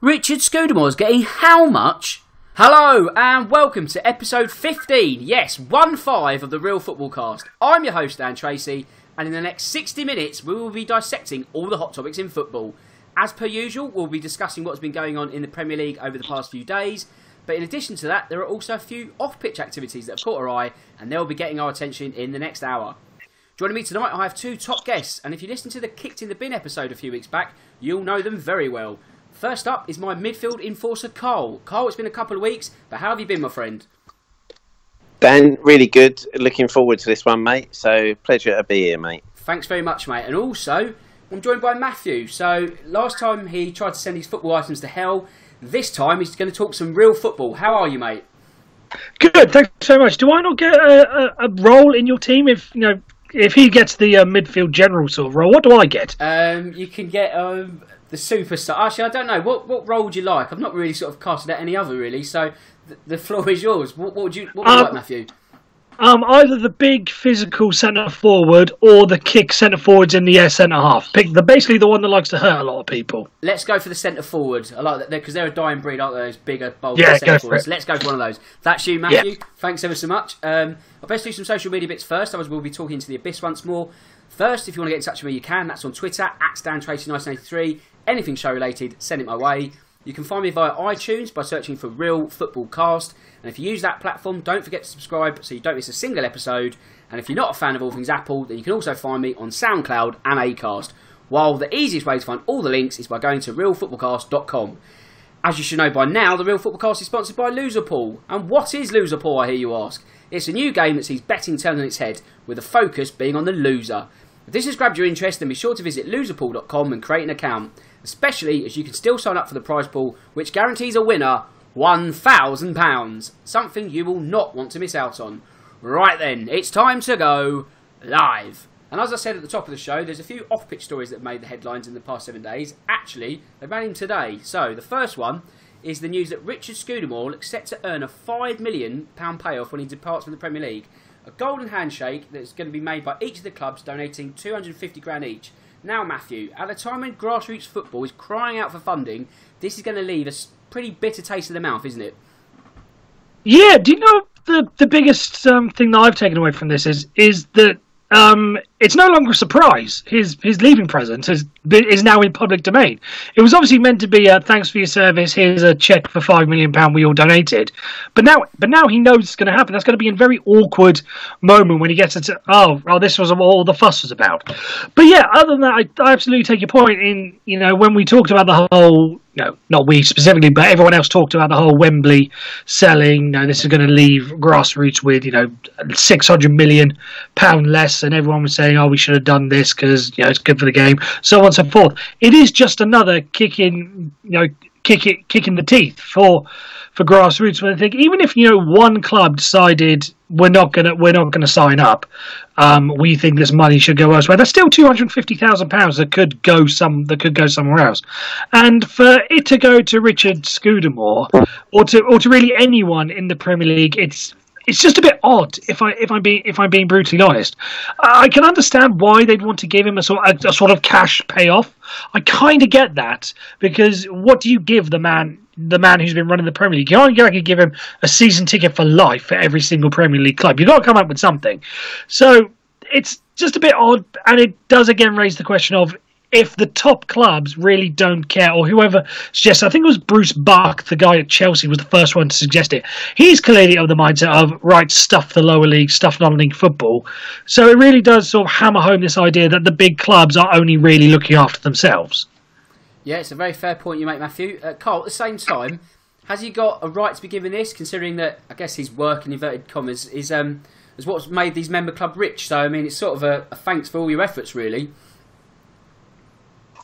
Richard Scudamore's getting how much? Hello and welcome to episode 15, yes, 1-5 of the Real Football Cast. I'm your host Dan Tracy, and in the next 60 minutes we will be dissecting all the hot topics in football. As per usual, we'll be discussing what's been going on in the Premier League over the past few days, but in addition to that, there are also a few off-pitch activities that have caught our eye, and they'll be getting our attention in the next hour. Joining me tonight, I have two top guests, and if you listened to the Kicked in the Bin episode a few weeks back, you'll know them very well. First up is my midfield enforcer, Carl. Carl, it's been a couple of weeks, but how have you been, my friend? Dan, really good. Looking forward to this one, mate. So, pleasure to be here, mate. Thanks very much, mate. And also, I'm joined by Matthew. So, last time he tried to send his football items to hell. This time, he's going to talk some real football. How are you, mate? Good, thanks so much. Do I not get a role in your team if he gets the midfield general sort of role? What do I get? You can get the superstar. Actually, I don't know. What role would you like? I've not really sort of casted out any other, really. So the floor is yours. What would you like, Matthew? Either the big physical centre forward or the kick centre forwards in the centre half. Pick basically the one that likes to hurt a lot of people. Let's go for the centre forward. I like that because they're a dying breed, aren't they? Those bigger, bolder centre forwards. Let's go for one of those. That's you, Matthew. Yeah. Thanks ever so much. I'll best do some social media bits first. Otherwise, we'll be talking to the Abyss once more. First, if you want to get in touch with me, you can. That's on Twitter @StanTracy1983. Anything show related, send it my way. You can find me via iTunes by searching for Real Football Cast. And if you use that platform, don't forget to subscribe so you don't miss a single episode. And if you're not a fan of all things Apple, then you can also find me on SoundCloud and Acast. While the easiest way to find all the links is by going to RealFootballCast.com. As you should know by now, the Real Football Cast is sponsored by Loserpool. And what is Loserpool, I hear you ask? It's a new game that sees betting turned on its head, with the focus being on the loser. If this has grabbed your interest, then be sure to visit loserpool.com and create an account, especially as you can still sign up for the prize pool, which guarantees a winner £1,000, something you will not want to miss out on. Right then, it's time to go live. And as I said at the top of the show, there's a few off-pitch stories that have made the headlines in the past 7 days. Actually, they ran in today. So, the first one is the news that Richard Scudamore looks set to earn a £5 million payoff when he departs from the Premier League. A golden handshake that's going to be made by each of the clubs, donating $250,000 each. Now, Matthew, at a time when grassroots football is crying out for funding, this is going to leave a pretty bitter taste in the mouth, isn't it? Yeah, do you know the biggest thing that I've taken away from this is that it's no longer a surprise. His leaving present is now in public domain. It was obviously meant to be thanks for your service, here's a cheque for £5 million we all donated. But now he knows it's going to happen. That's going to be a very awkward moment when he gets into, this was what all the fuss was about. But yeah, other than that, I absolutely take your point in, when we talked about the whole, not we specifically, but everyone else talked about the whole Wembley selling, this is going to leave grassroots with, £600 million less, and everyone was saying, we should have done this because it's good for the game, so on and so forth. It is just another kick in the teeth for grassroots. When I think even if one club decided we're not gonna sign up, we think this money should go elsewhere, that's still £250,000 that could go somewhere else. And for it to go to Richard Scudamore or to really anyone in the Premier League, it's just a bit odd, if I'm being brutally honest. I can understand why they'd want to give him a sort of cash payoff. I kind of get that, because what do you give the man who's been running the Premier League? You can't give him a season ticket for life for every single Premier League club. You've got to come up with something. So it's just a bit odd, and it does again raise the question of, if the top clubs really don't care, or whoever suggests, I think it was Bruce Buck, the guy at Chelsea, was the first one to suggest it. He's clearly of the mindset of, right, stuff the lower league, stuff non-league football. So it really does sort of hammer home this idea that the big clubs are only really looking after themselves. Yeah, it's a very fair point you make, Matthew. Carl, at the same time, has he got a right to be given this, considering that, I guess his work, in inverted commas, is what's made these member clubs rich? So, I mean, it's sort of a thanks for all your efforts, really.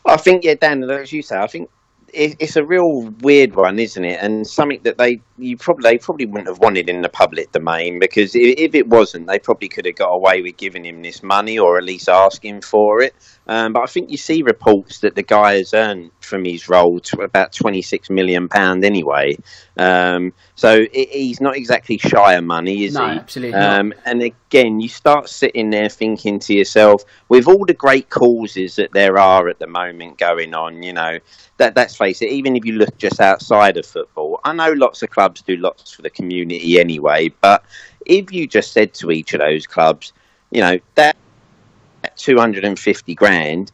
I think, Dan, as you say, I think it's a real weird one, isn't it? And something that they probably wouldn't have wanted in the public domain, because if it wasn't, they probably could have got away with giving him this money, or at least asking for it. But I think you see reports that the guy has earned from his role to about £26 million anyway. So he's not exactly shy of money, is he? No, absolutely not. And again, you start sitting there thinking to yourself, with all the great causes that there are at the moment going on, you know, let's face it, even if you look just outside of football, I know lots of clubs do lots for the community anyway, but if you just said to each of those clubs, you know, that 250 grand,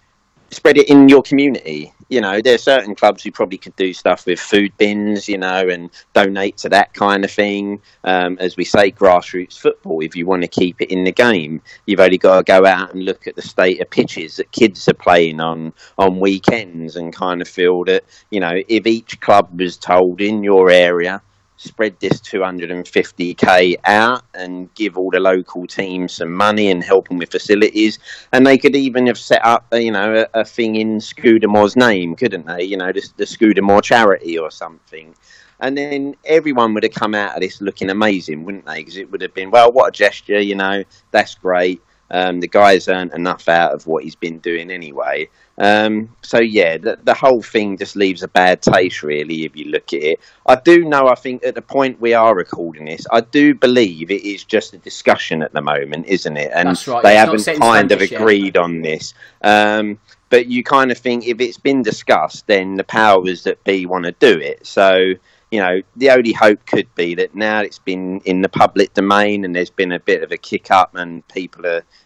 spread it in your community. You know, there are certain clubs who probably could do stuff with food bins, you know, and donate to that kind of thing. As we say, grassroots football, if you want to keep it in the game, you've only got to go out and look at the state of pitches that kids are playing on weekends and kind of feel that, you know, if each club was told in your area, spread this 250k out and give all the local teams some money and help them with facilities, and they could even have set up, you know, a thing in Scudamore's name, couldn't they? You know, the Scudamore charity or something. And then everyone would have come out of this looking amazing, wouldn't they? Because it would have been, well, what a gesture, you know, that's great. The guy's earned enough out of what he's been doing anyway. So, yeah, the whole thing just leaves a bad taste, really, if you look at it. I do know, I think, at the point we are recording this, I do believe it is just a discussion at the moment, isn't it? And that's right. They haven't kind of agreed on this. But you kind of think if it's been discussed, then the powers that be want to do it. So, you know, the only hope could be that now it's been in the public domain and there's been a bit of a kick up and people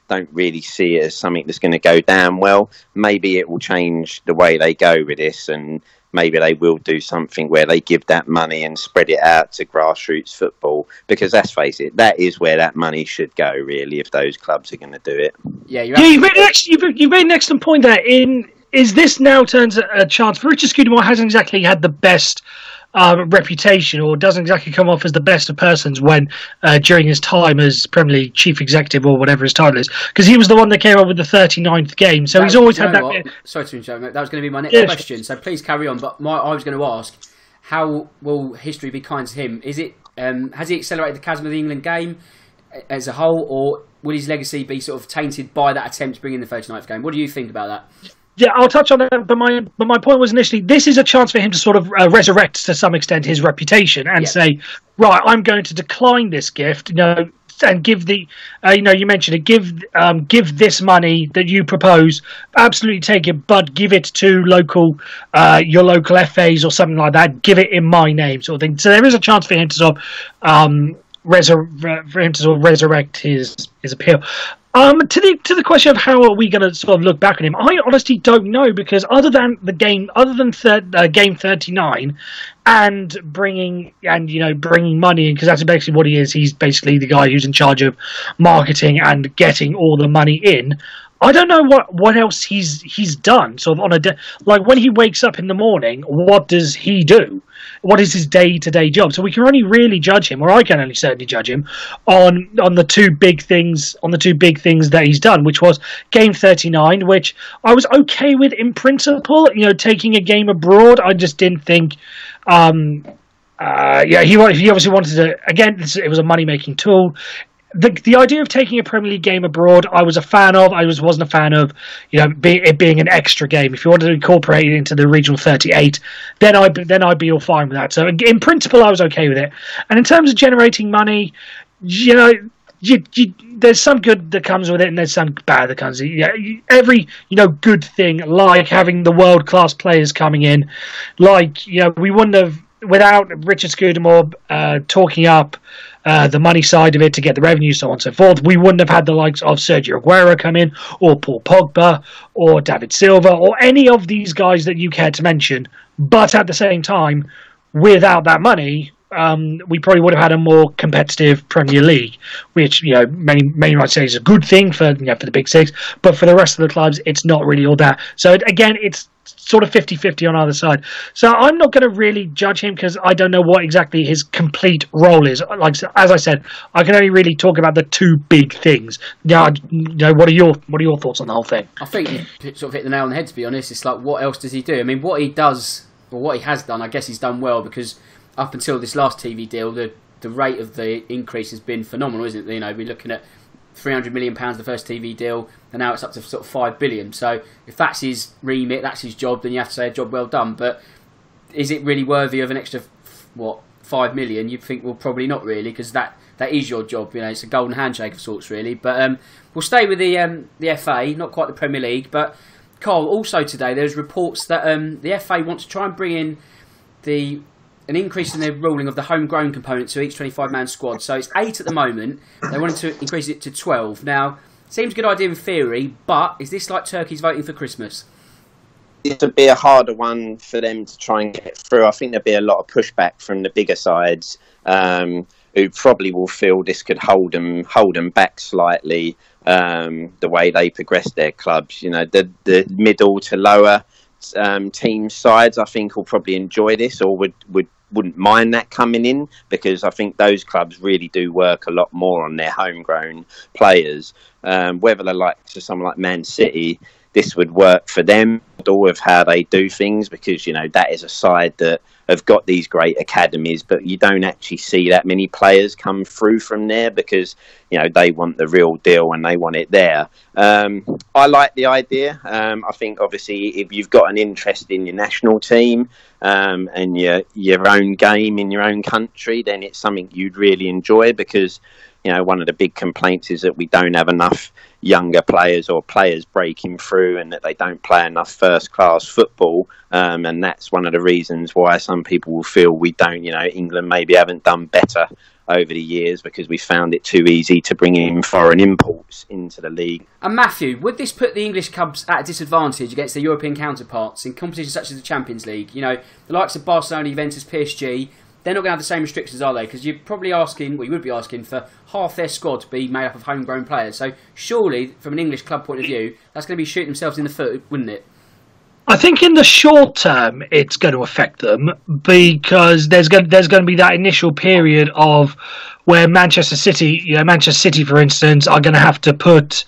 don't really see it as something that's going to go down well. Maybe it will change the way they go with this, and maybe they will do something where they give that money and spread it out to grassroots football, because let's face it, that is where that money should go, really, if those clubs are going to do it. Yeah, you've made an excellent point there. Is this now turns a chance for Richard Scudamore hasn't exactly had the best reputation, or doesn't exactly come off as the best of persons when during his time as Premier League chief executive or whatever his title is, because he was the one that came up with the 39th game, so he's always had that bit. Sorry to interrupt, that was going to be my next question, so please carry on. But I was going to ask, how will history be kind to him? Is it has he accelerated the chasm of the England game as a whole, or will his legacy be sort of tainted by that attempt to bring in the 39th game? What do you think about that? Yeah, I'll touch on that, but my point was initially, this is a chance for him to sort of resurrect to some extent his reputation and say, right, I'm going to decline this gift, you know, and give the, you know, you mentioned it, give this money that you propose, absolutely take it, but give it to your local FAs or something like that. Give it in my name, sort of thing. So there is a chance for him to sort of resurrect his appeal. To the question of how are we going to sort of look back on him, I honestly don't know, because other than game 39 and bringing money in, because that's basically what he is. He's basically the guy who's in charge of marketing and getting all the money in. I don't know what else he's done. Sort of on like when he wakes up in the morning, what does he do? What is his day-to-day job? So we can only really judge him, or I can only certainly judge him on the two big things that he's done, which was game 39, which I was okay with in principle. You know, taking a game abroad, I just didn't think. He obviously wanted to. Again, it was a money-making tool. The idea of taking a Premier League game abroad, I was a fan of. I wasn't a fan of, you know, it being an extra game. If you wanted to incorporate it into the regional 38, then I'd be all fine with that. So in principle, I was okay with it. And in terms of generating money, you know, there's some good that comes with it, and there's some bad that comes with it. Every, you know, good thing, like having the world class players coming in, like, you know, we wouldn't have, without Richard Scudamore talking up the money side of it to get the revenue, so on and so forth, we wouldn't have had the likes of Sergio Aguero come in, or Paul Pogba, or David Silva, or any of these guys that you care to mention. But at the same time, without that money, we probably would have had a more competitive Premier League, which, you know, many might say is a good thing for the Big Six, but for the rest of the clubs, it's not really all that. So again, it's sort of 50-50 on either side. So I'm not going to really judge him, because I don't know what exactly his complete role is. Like, as I said, I can only really talk about the two big things. Yeah, you know, what are your thoughts on the whole thing? I think you sort of hit the nail on the head, to be honest. It's like, what else does he do? I mean, what he does, or what he has done, I guess he's done well, because up until this last TV deal, the rate of the increase has been phenomenal, isn't it? You know, we're looking at £300 million the first TV deal, and now it's up to sort of £5 billion. So if that's his remit, that's his job, then you have to say a job well done. But is it really worthy of an extra £5 million? You'd think, well, probably not really, because that is your job. It's a golden handshake of sorts, really. But we'll stay with the FA, not quite the Premier League. But Carl, also today there's reports that the FA wants to try and bring in an increase in their ruling of the homegrown component to each 25-man squad. So it's 8 at the moment. They wanted to increase it to 12. Now, seems a good idea in theory, but is this like turkeys voting for Christmas? It would be a harder one for them to try and get through. I think there'll be a lot of pushback from the bigger sides, who probably will feel this could hold them back slightly, the way they progress their clubs. The middle to lower team sides, I think, will probably enjoy this, or wouldn't mind that coming in, because I think those clubs really do work a lot more on their homegrown players. Whether the likes of someone like Man City, this would work for them, with how they do things, because that is a side that have got these great academies, but you don't actually see that many players come through from there, because they want the real deal and they want it there. I like the idea. I think obviously if you've got an interest in your national team and your own game in your own country, then it's something you'd really enjoy, because one of the big complaints is that we don't have enough younger players, or players breaking through, and that they don't play enough first-class football. And that's one of the reasons why some people will feel we don't, England maybe haven't done better over the years, because we found it too easy to bring in foreign imports into the league. And Matthew, would this put the English clubs at a disadvantage against their European counterparts in competitions such as the Champions League? The likes of Barcelona, Juventus, PSG, they're not going to have the same restrictions, are they? Because you would be asking for half their squad to be made up of homegrown players. So surely, from an English club point of view, that's going to be shooting themselves in the foot, wouldn't it? I think in the short term, it's going to affect them, because there's going to be that initial period of where Manchester City, for instance, are going to have to put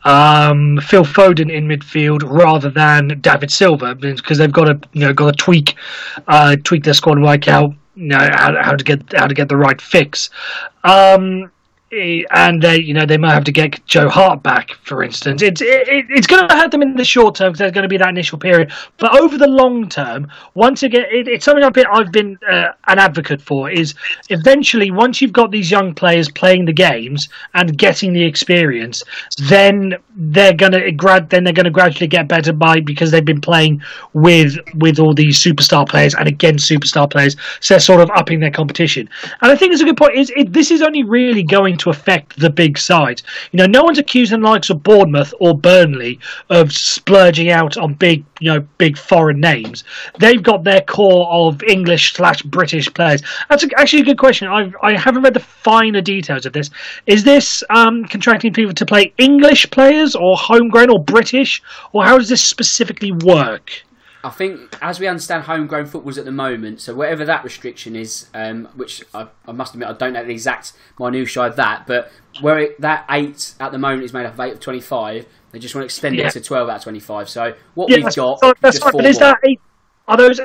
Phil Foden in midfield rather than David Silva, because they've got to tweak their squad and work out how to get the right fix. And they might have to get Joe Hart back, for instance. It's going to hurt them in the short term, because there's going to be that initial period. But over the long term, once again, it's something I've been an advocate for. Is eventually, once you've got these young players playing the games and getting the experience, then they're going to gradually get better because they've been playing with all these superstar players and against superstar players. So they're sort of upping their competition. And I think it's a good point. This is only really going to affect the big sides. No one's accusing the likes of Bournemouth or Burnley of splurging out on big foreign names. They've got their core of English/British players. That's actually a good question. I haven't read the finer details of this. Is this contracting people to play English players, or homegrown, or British, or how does this specifically work? I think, as we understand homegrown footballs at the moment, so whatever that restriction is, which I must admit I don't know the exact minutiae of that, but that 8 at the moment is made up of 8 of 25, they just want to extend it to 12 out of 25. So what we've got, that's right. But is that 8? Are those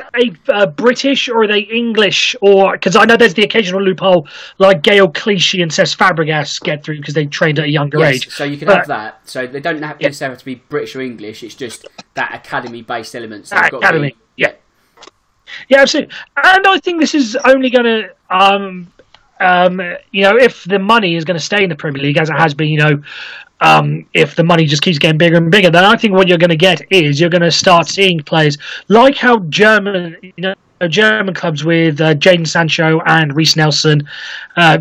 British, or are they English? Or because I know there's the occasional loophole, like Gael Clichy and Cesc Fabregas get through because they trained at a younger age. So you can have that. So they don't necessarily have to be British or English. It's just that academy-based element. So academy, yeah, absolutely. And I think this is only going to, if the money is going to stay in the Premier League as it has been, if the money just keeps getting bigger and bigger, then I think what you're going to get is you're going to start seeing players like how German clubs with Jadon Sancho and Reece Nelson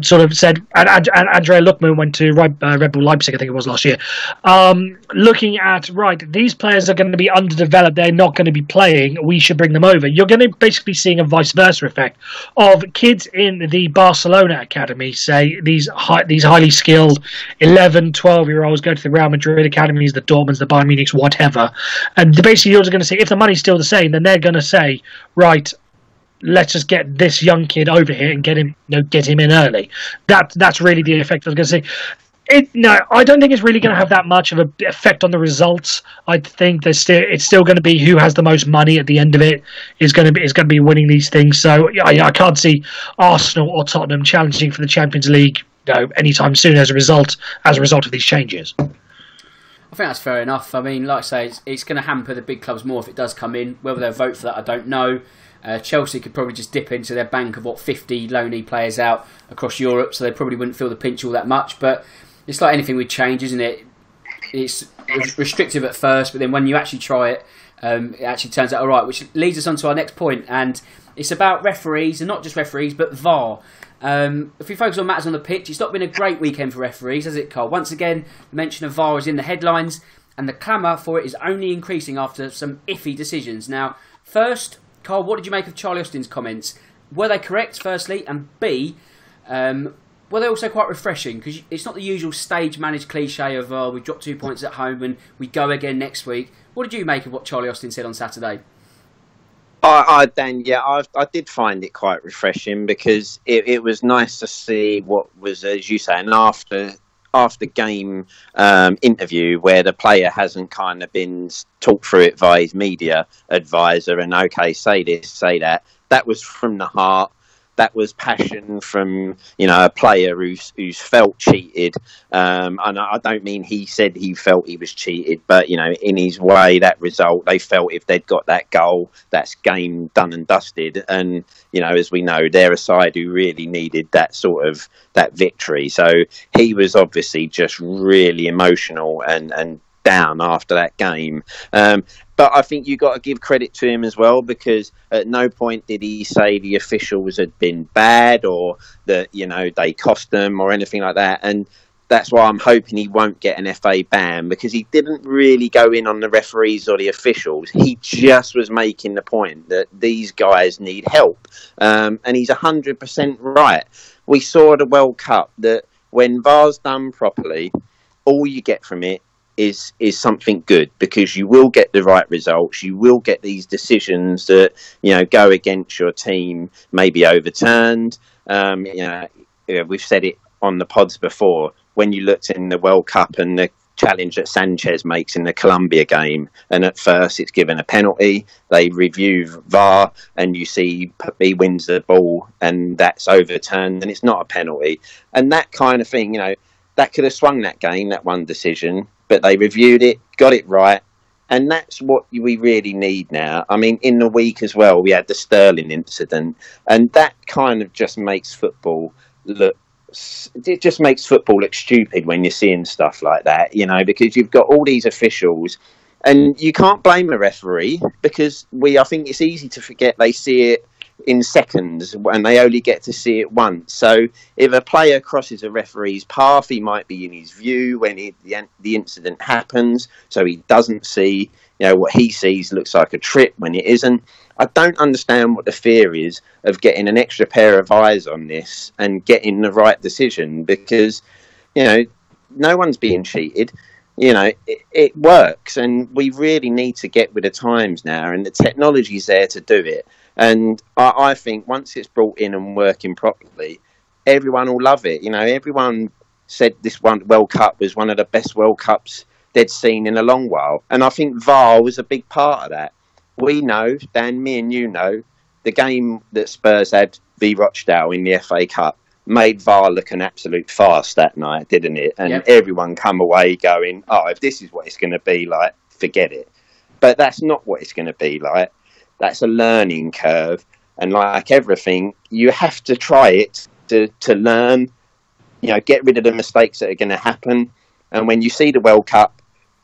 sort of said, and Andrea Luckman went to Red Bull Leipzig, I think it was last year, looking at, these players are going to be underdeveloped, they're not going to be playing, we should bring them over. You're going to basically seeing a vice versa effect of kids in the Barcelona academy, say, these highly skilled 11, 12-year-olds go to the Real Madrid academies, the Dortmunds, the Bayern Munichs, whatever, and basically you're going to say, if the money's still the same, then they're going to say, let's just get this young kid over here and get him in early. That's really the effect I was going to say. I don't think it's really going to have that much of an effect on the results. I think it's still going to be who has the most money at the end of it is going to be winning these things. So I can't see Arsenal or Tottenham challenging for the Champions League anytime soon as a result of these changes. I think that's fair enough. I mean, like I say, it's going to hamper the big clubs more if it does come in. Whether they'll vote for that, I don't know. Chelsea could probably just dip into their bank of 50 loanee players out across Europe, so they probably wouldn't feel the pinch all that much. But it's like anything with change, isn't it? It's restrictive at first, but then when you actually try it, it actually turns out all right. Which leads us on to our next point, and it's about referees, and not just referees, but VAR. If we focus on matters on the pitch, it's not been a great weekend for referees, has it, Carl? Once again, the mention of VAR is in the headlines, and the clamour for it is only increasing after some iffy decisions. Now, first, Carl, what did you make of Charlie Austin's comments? Were they correct, firstly? And B, were they also quite refreshing? Because it's not the usual stage-managed cliche of, we dropped 2 points at home and we go again next week. What did you make of what Charlie Austin said on Saturday? Dan, I did find it quite refreshing because it was nice to see what was, as you say, an after game interview where the player hasn't kind of been talked through it via his media advisor and say this, say that. That was from the heart. That was passion from a player who's felt cheated, and I don't mean he said he felt he was cheated, but in his way, that result, they felt if they'd got that goal, that's game done and dusted. And as we know, they're a side who really needed that victory. So he was obviously just really emotional and down after that game. But I think you got to give credit to him as well, because at no point did he say the officials had been bad or that, they cost them or anything like that. And that's why I'm hoping he won't get an FA ban, because he didn't really go in on the referees or the officials. He just was making the point that these guys need help. And he's 100% right. We saw at the World Cup that when VAR's done properly, all you get from it is something good, because you will get the right results. You will get these decisions that go against your team, maybe overturned. We've said it on the pods before. When you looked in the World Cup and the challenge that Sanchez makes in the Colombia game, and at first it's given a penalty, they review VAR and you see he wins the ball and that's overturned and it's not a penalty. And that kind of thing, that could have swung that game, that one decision. But they reviewed it, got it right, and that's what we really need now. I mean, in the week as well, we had the Sterling incident, and that kind of just makes football look stupid when you're seeing stuff like that, because you've got all these officials, and you can't blame a referee, because I think it's easy to forget they see it in seconds and they only get to see it once. So if a player crosses a referee's path, he might be in his view when the incident happens, so he doesn't see what he sees looks like a trip when it isn't. I don't understand what the fear is of getting an extra pair of eyes on this and getting the right decision, because no one's being cheated. It works, and we really need to get with the times now, and the technology's there to do it. And I think once it's brought in and working properly, everyone will love it. Everyone said this one World Cup was one of the best World Cups they'd seen in a long while. And I think VAR was a big part of that. We know, Dan, me and you know, the game that Spurs had v Rochdale in the FA Cup made VAR look an absolute farce that night, didn't it? And everyone come away going, if this is what it's going to be like, forget it. But that's not what it's going to be like. That's a learning curve. And like everything, you have to try it to learn, get rid of the mistakes that are going to happen. And when you see the World Cup,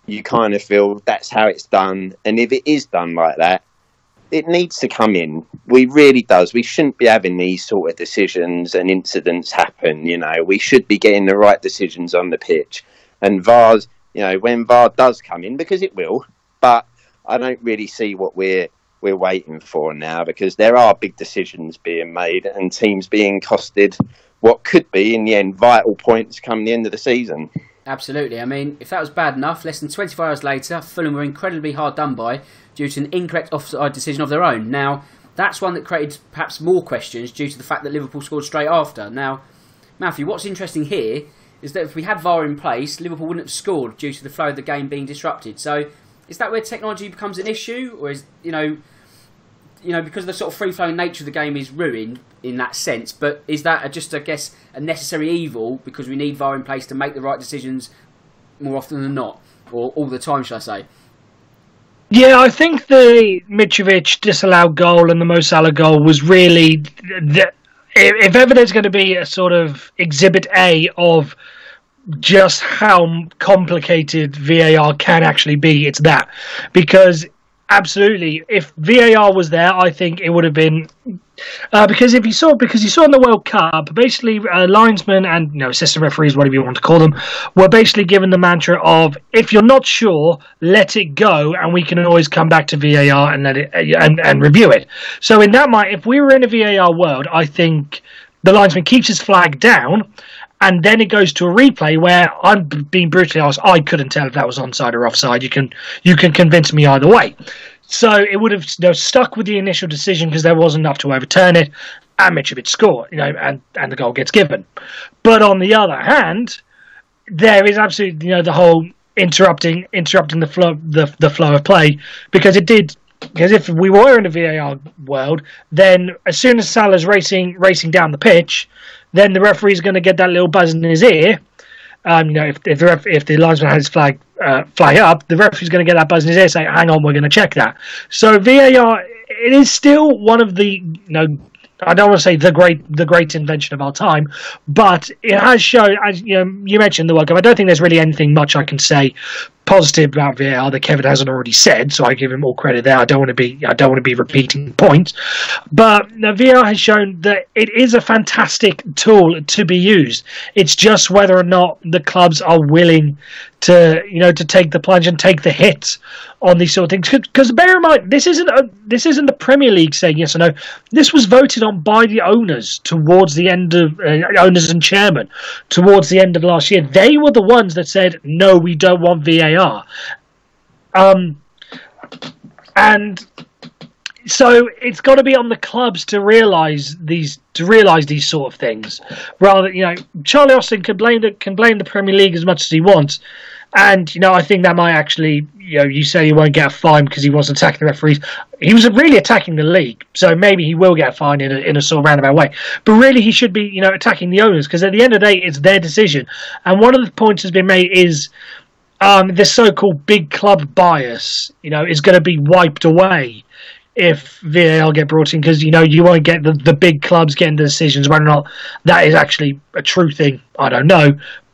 you kind of feel that's how it's done. And if it is done like that, it needs to come in. We really does. We shouldn't be having these sort of decisions and incidents happen. We should be getting the right decisions on the pitch. And VAR's, when VAR does come in, because it will, but I don't really see what we're waiting for now, because there are big decisions being made and teams being costed what could be, in the end, vital points come the end of the season. Absolutely. I mean, if that was bad enough, less than 24 hours later, Fulham were incredibly hard done by due to an incorrect offside decision of their own. Now, that's one that created perhaps more questions due to the fact that Liverpool scored straight after. Now, Matthew, what's interesting here is that if we had VAR in place, Liverpool wouldn't have scored due to the flow of the game being disrupted. So, is that where technology becomes an issue? Or is, because the sort of free-flowing nature of the game is ruined in that sense, but is that just, I guess, a necessary evil because we need VAR in place to make the right decisions more often than not, or all the time, shall I say? Yeah, I think the Mitrovic disallowed goal and the Mo Salah goal was really... if ever there's going to be a sort of exhibit A of just how complicated VAR can actually be, it's that. Because, absolutely, if VAR was there, I think it would have been... because you saw in the World Cup, basically linesmen and assistant referees, whatever you want to call them, were basically given the mantra of, if you're not sure, let it go, and we can always come back to VAR and let it and review it. So in that mind, if we were in a VAR world, I think the linesman keeps his flag down, and then it goes to a replay where, I'm being brutally honest, I couldn't tell if that was onside or offside. You can convince me either way. So it would have stuck with the initial decision because there wasn't enough to overturn it, and Mitrovic scored, and the goal gets given. But on the other hand, there is absolutely the whole interrupting the flow of play, because it did. Because if we were in a VAR world, then as soon as Salah's racing down the pitch, then the referee's going to get that little buzz in his ear. If the linesman has his flag up, the referee's going to get that buzz in his ear, saying, "Hang on, we're going to check that." So VAR, it is still one of the I don't want to say the great invention of our time, but it has shown, as you mentioned the World Cup. I don't think there's really anything much I can say positive about VAR that Kevin hasn't already said, so I give him all credit there. I don't want to be repeating points, but VAR has shown that it is a fantastic tool to be used. It's just whether or not the clubs are willing to take the plunge and take the hit on these sort of things. Because bear in mind, this isn't the Premier League saying yes or no. This was voted on by the owners towards the end of owners and chairman towards the end of last year. They were the ones that said no, we don't want VAR. And so it's got to be on the clubs to realise these sort of things. Rather, Charlie Austin can blame the Premier League as much as he wants, and I think that might actually, you say he won't get a fine because he wasn't attacking the referees. He was really attacking the league, so maybe he will get a fine in a sort of roundabout way. But really, he should be attacking the owners, because at the end of the day, it's their decision. And one of the points that's been made is this so-called big club bias, is going to be wiped away if VAR get brought in, because you won't get the big clubs getting the decisions. Whether or not that is actually a true thing, I don't know.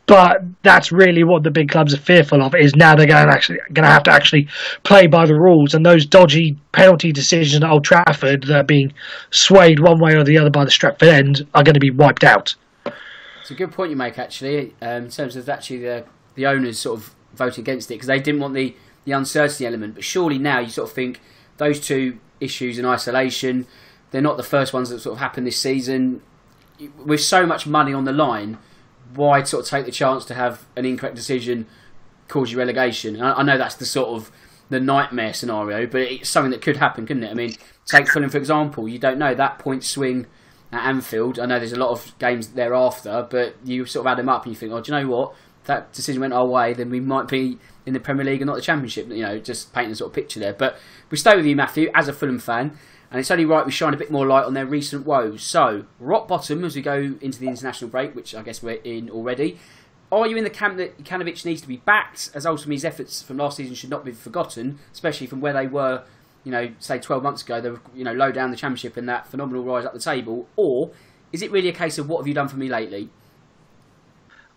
But that's really what the big clubs are fearful of, is now they're going to have to actually play by the rules, and those dodgy penalty decisions at Old Trafford that are being swayed one way or the other by the Stratford end are going to be wiped out. It's a good point you make, actually, in terms of actually the owners sort of voting against it, because they didn't want the uncertainty element. But surely now you sort of think those two issues in isolation, they're not the first ones that sort of happened this season. With so much money on the line, why sort of take the chance to have an incorrect decision cause you relegation? I know that's the sort of the nightmare scenario, but it's something that could happen, couldn't it? I mean, take Fulham for example. You don't know that point swing at Anfield. I know there's a lot of games thereafter, but you sort of add them up and you think, oh, do you know what? If that decision went our way, then we might be in the Premier League and not the Championship. Just painting a sort of picture there. But we stay with you, Matthew, as a Fulham fan, and it's only right we shine a bit more light on their recent woes. So, rock bottom as we go into the international break, which I guess we're in already. Are you in the camp that Jokanovic needs to be backed, as ultimately his efforts from last season should not be forgotten, especially from where they were, say 12 months ago, they were, low down the Championship and that phenomenal rise up the table? Or is it really a case of what have you done for me lately?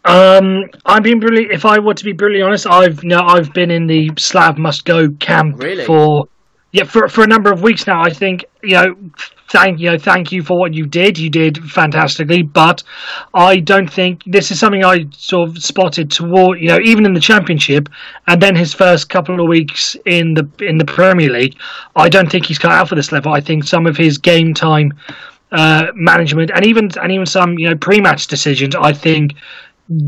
If I were to be brutally honest, I've been in the Slav must go camp for a number of weeks now. I think thank you for what you did. You did fantastically, but I don't think this is something I sort of spotted toward even in the Championship, and then his first couple of weeks in the Premier League. I don't think he's cut out for this level. I think some of his game time management and even some pre-match decisions, I think,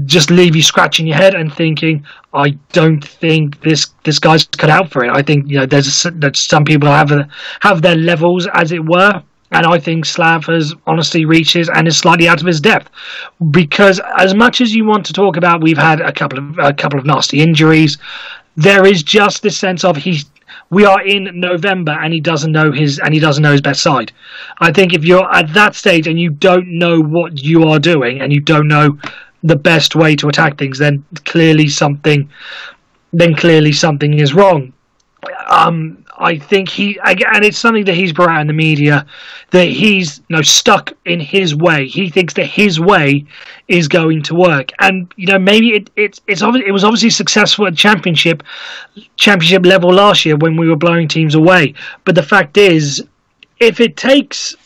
just leave you scratching your head and thinking, I don't think this guy's cut out for it. I think there's some people have their levels, as it were, and I think Slav has honestly reached his and is slightly out of his depth. Because as much as you want to talk about, we've had a couple of nasty injuries. There is just this sense of we are in November and he doesn't know his best side. I think if you're at that stage and you don't know what you are doing and you don't know the best way to attack things, then clearly something is wrong. I think and it's something that he's brought out in the media, that he's stuck in his way. He thinks that his way is going to work, and maybe it was obviously successful at championship level last year when we were blowing teams away. But the fact is, if it takes.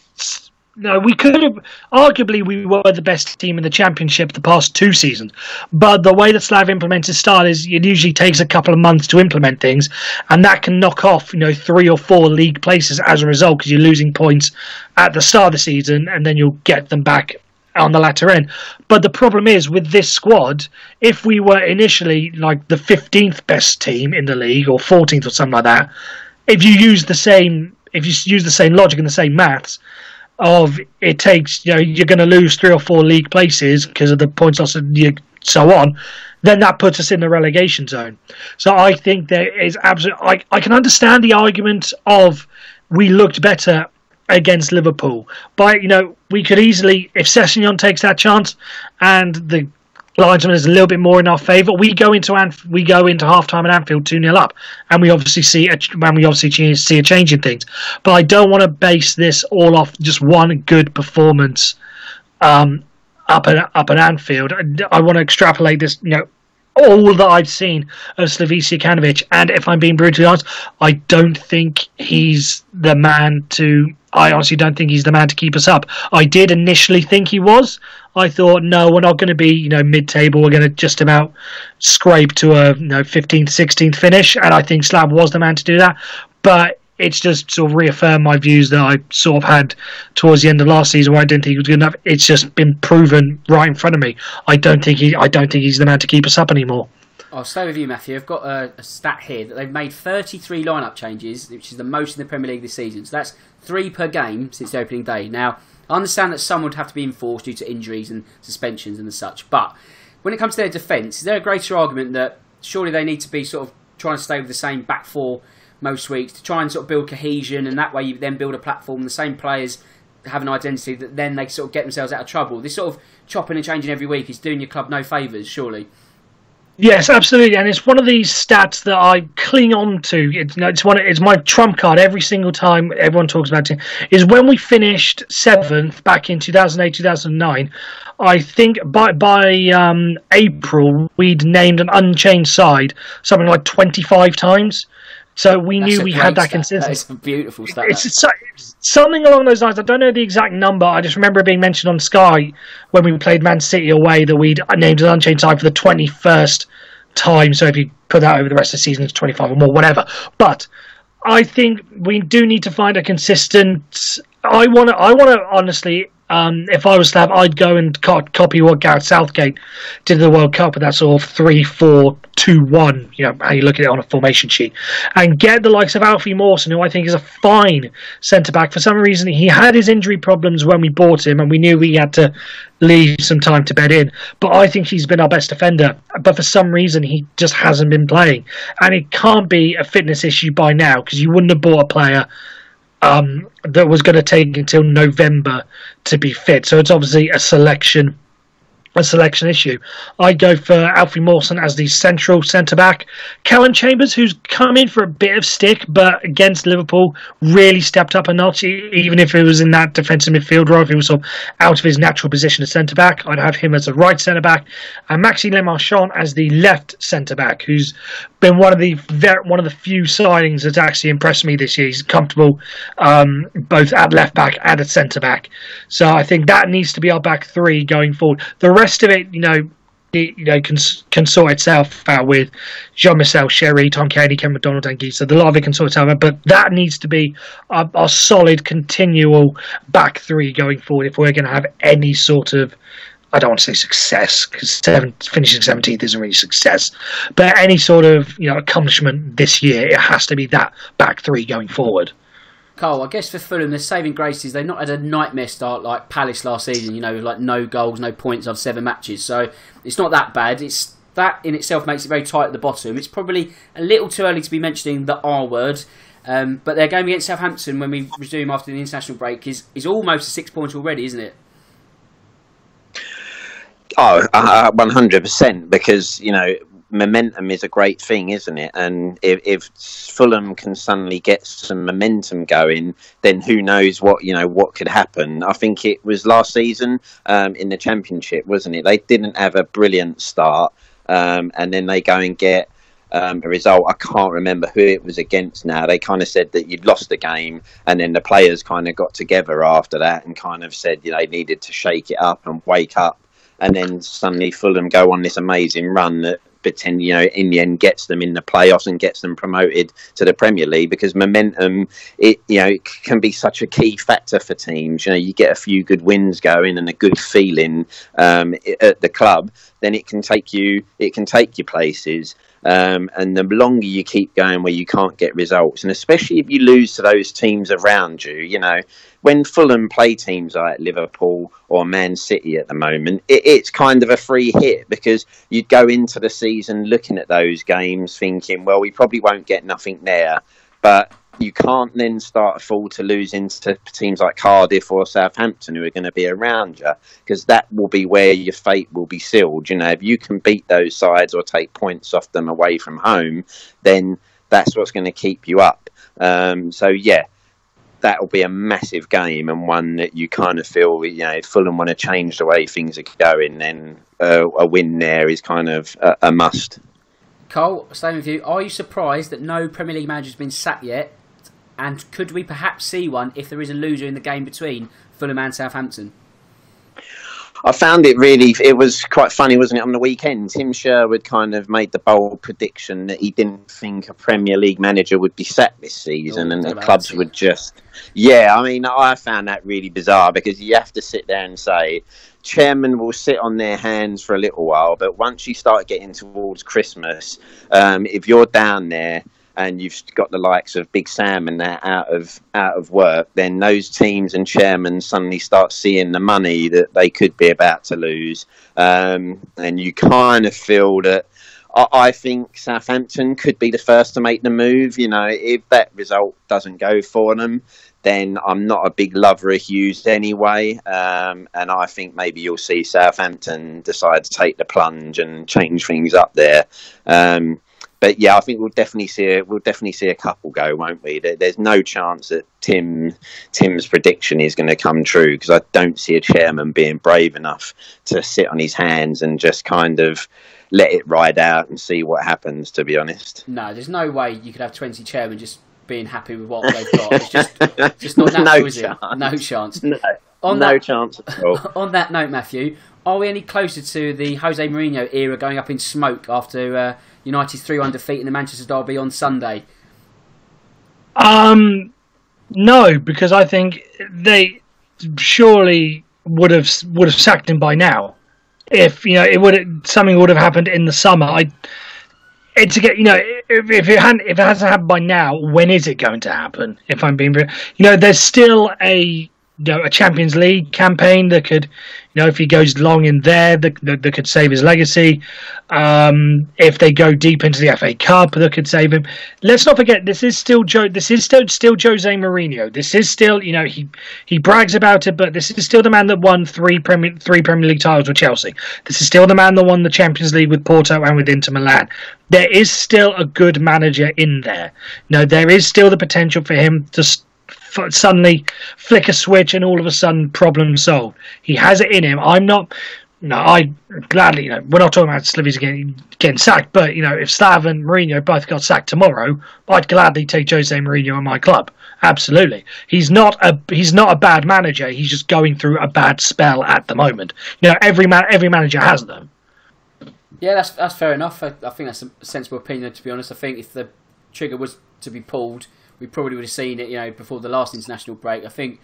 No, we could have. Arguably, we were the best team in the championship the past 2 seasons. But the way that Slav implements his style is it usually takes a couple of months to implement things, and that can knock off 3 or 4 league places as a result, because you're losing points at the start of the season, and then you'll get them back on the latter end. But the problem is with this squad, if we were initially like the 15th best team in the league or 14th or something like that, if you use the same logic and the same maths. Of it takes, you're going to lose 3 or 4 league places because of the points loss and so on, then that puts us in the relegation zone. So I think there is absolutely. I can understand the argument of we looked better against Liverpool, but we could easily, if Sessegnon takes that chance and the linesman is a little bit more in our favour, we go into half time at Anfield 2-0 up, and we obviously see a change in things. But I don't want to base this all off just one good performance up at Anfield. I want to extrapolate this, all that I've seen of Slavisa Kanovic, and if I'm being brutally honest, I don't think he's the man to. I honestly don't think he's the man to keep us up. I did initially think he was. I thought, no, we're not going to be, mid-table. We're going to just about scrape to a 15th, 16th finish, and I think Slav was the man to do that. But it's just sort of reaffirmed my views that I sort of had towards the end of last season, where I didn't think he was good enough. It's just been proven right in front of me. I don't think he's the man to keep us up anymore. I'll stay with you, Matthew. I've got a stat here that they've made 33 lineup changes, which is the most in the Premier League this season. So that's 3 per game since the opening day. Now, I understand that some would have to be enforced due to injuries and suspensions and such, but when it comes to their defence, is there a greater argument that surely they need to be sort of trying to stay with the same back four most weeks to try and sort of build cohesion, and that way you then build a platform, the same players have an identity that then they sort of get themselves out of trouble? This sort of chopping and changing every week is doing your club no favours, surely. Yes, absolutely, and it's one of these stats that I cling on to. It's my trump card every single time everyone talks about it. Is when we finished 7th back in 2008, 2009. I think by April we'd named an unchanged side something like 25 times. So we knew we had that consistency. It's a beautiful stat. It's something along those lines. I don't know the exact number. I just remember it being mentioned on Sky when we played Man City away that we'd named an unchanged side for the 21st time. So if you put that over the rest of the season, it's 25 or more, whatever. But I think we do need to find a consistent. I want to honestly. If I was Slav, I'd go and copy what Gareth Southgate did in the World Cup with that sort of 3-4-2-1, how you look at it on a formation sheet, and get the likes of Alfie Mawson, who I think is a fine centre-back. For some reason, he had his injury problems when we bought him, and we knew we had to leave some time to bed in. But I think he's been our best defender. But for some reason, he just hasn't been playing. And it can't be a fitness issue by now, because you wouldn't have bought a player that was going to take until November to be fit. So it's obviously a selection issue. I'd go for Alfie Mawson as the central centre-back. Callum Chambers, who's come in for a bit of stick, but against Liverpool, really stepped up a notch, even if it was in that defensive midfield role, if he was sort of out of his natural position as centre-back. I'd have him as the right centre-back, and Maxime Lemarchand as the left centre-back, who's been one of the few signings that's actually impressed me this year. He's comfortable both at left-back and at centre-back. So I think that needs to be our back three going forward. The rest of it, can sort itself out with Jean-Michel Sherry, Tom Kenny, Ken McDonald, and Geese. So a lot of it can sort itself out, but that needs to be our solid, continual back three going forward if we're going to have any sort of, I don't want to say success, because finishing 17th isn't really success, but any sort of accomplishment this year, it has to be that back three going forward. Carl, I guess for Fulham, their saving grace is they've not had a nightmare start like Palace last season, with like no goals, no points of 7 matches. So it's not that bad. It's that in itself makes it very tight at the bottom. It's probably a little too early to be mentioning the R word, but their game against Southampton when we resume after the international break is almost a 6 points already, isn't it? Oh, 100%, because, momentum is a great thing, isn't it? And if Fulham can suddenly get some momentum going, then who knows what could happen. I think it was last season in the Championship, wasn't it? They didn't have a brilliant start, and then they go and get a result. I can't remember who it was against now. They kind of said that you'd lost the game, and then the players kind of got together after that and kind of said they needed to shake it up and wake up. And then suddenly Fulham go on this amazing run that in the end gets them in the playoffs and gets them promoted to the Premier League, because momentum, it can be such a key factor for teams. You get a few good wins going and a good feeling at the club, then it can take you places. And the longer you keep going where you can't get results, and especially if you lose to those teams around you, when Fulham play teams like Liverpool or Man City at the moment, it's kind of a free hit, because you'd go into the season looking at those games thinking, well, we probably won't get nothing there, but you can't then start to fall to losing to teams like Cardiff or Southampton, who are going to be around you, because that will be where your fate will be sealed. If you can beat those sides or take points off them away from home, then that's what's going to keep you up. That will be a massive game, and one that you kind of feel, if Fulham want to change the way things are going, then a win there is kind of a must. Cole, staying with you, are you surprised that no Premier League manager has been sacked yet? And could we perhaps see one if there is a loser in the game between Fulham and Southampton? I found it was quite funny, wasn't it, on the weekend? Tim Sherwood kind of made the bold prediction that he didn't think a Premier League manager would be sacked this season, and the clubs would just... Yeah, I found that really bizarre, because you have to sit there and say, chairmen will sit on their hands for a little while, but once you start getting towards Christmas, if you're down there and you've got the likes of Big Sam and that out of work, then those teams and chairmen suddenly start seeing the money that they could be about to lose. And you kind of feel that I think Southampton could be the first to make the move. If that result doesn't go for them, then I'm not a big lover of Hughes anyway. And I think maybe you'll see Southampton decide to take the plunge and change things up there. But yeah, I think we'll definitely see a couple go, won't we? There's no chance that Tim's prediction is going to come true, because I don't see a chairman being brave enough to sit on his hands and just kind of let it ride out and see what happens, to be honest. No, there's no way you could have 20 chairmen just being happy with what they've got. It's just not natural, is it? No chance. No chance at all. On that note, Matthew, are we any closer to the Jose Mourinho era going up in smoke after United's 3-1 defeat in the Manchester derby on Sunday? No, because I think they surely would have sacked him by now. If something would have happened in the summer. If it hasn't happened by now, when is it going to happen? If I'm being, there's still a Champions League campaign that could, if he goes long in there, that could save his legacy. If they go deep into the FA Cup, that could save him. Let's not forget, this is still still Jose Mourinho. This is still, he brags about it, but this is still the man that won three Premier League titles with Chelsea. This is still the man that won the Champions League with Porto and with Inter Milan. There is still a good manager in there. There is still the potential for him to suddenly flick a switch and all of a sudden problem solved. He has it in him. I gladly, we're not talking about Slivy's getting sacked, but if Slav and Mourinho both got sacked tomorrow, I'd gladly take Jose Mourinho in my club. Absolutely. He's not a bad manager. He's just going through a bad spell at the moment. Every manager has them. Yeah, that's fair enough. I think that's a sensible opinion, to be honest. I think if the trigger was to be pulled, we probably would have seen it, before the last international break. I think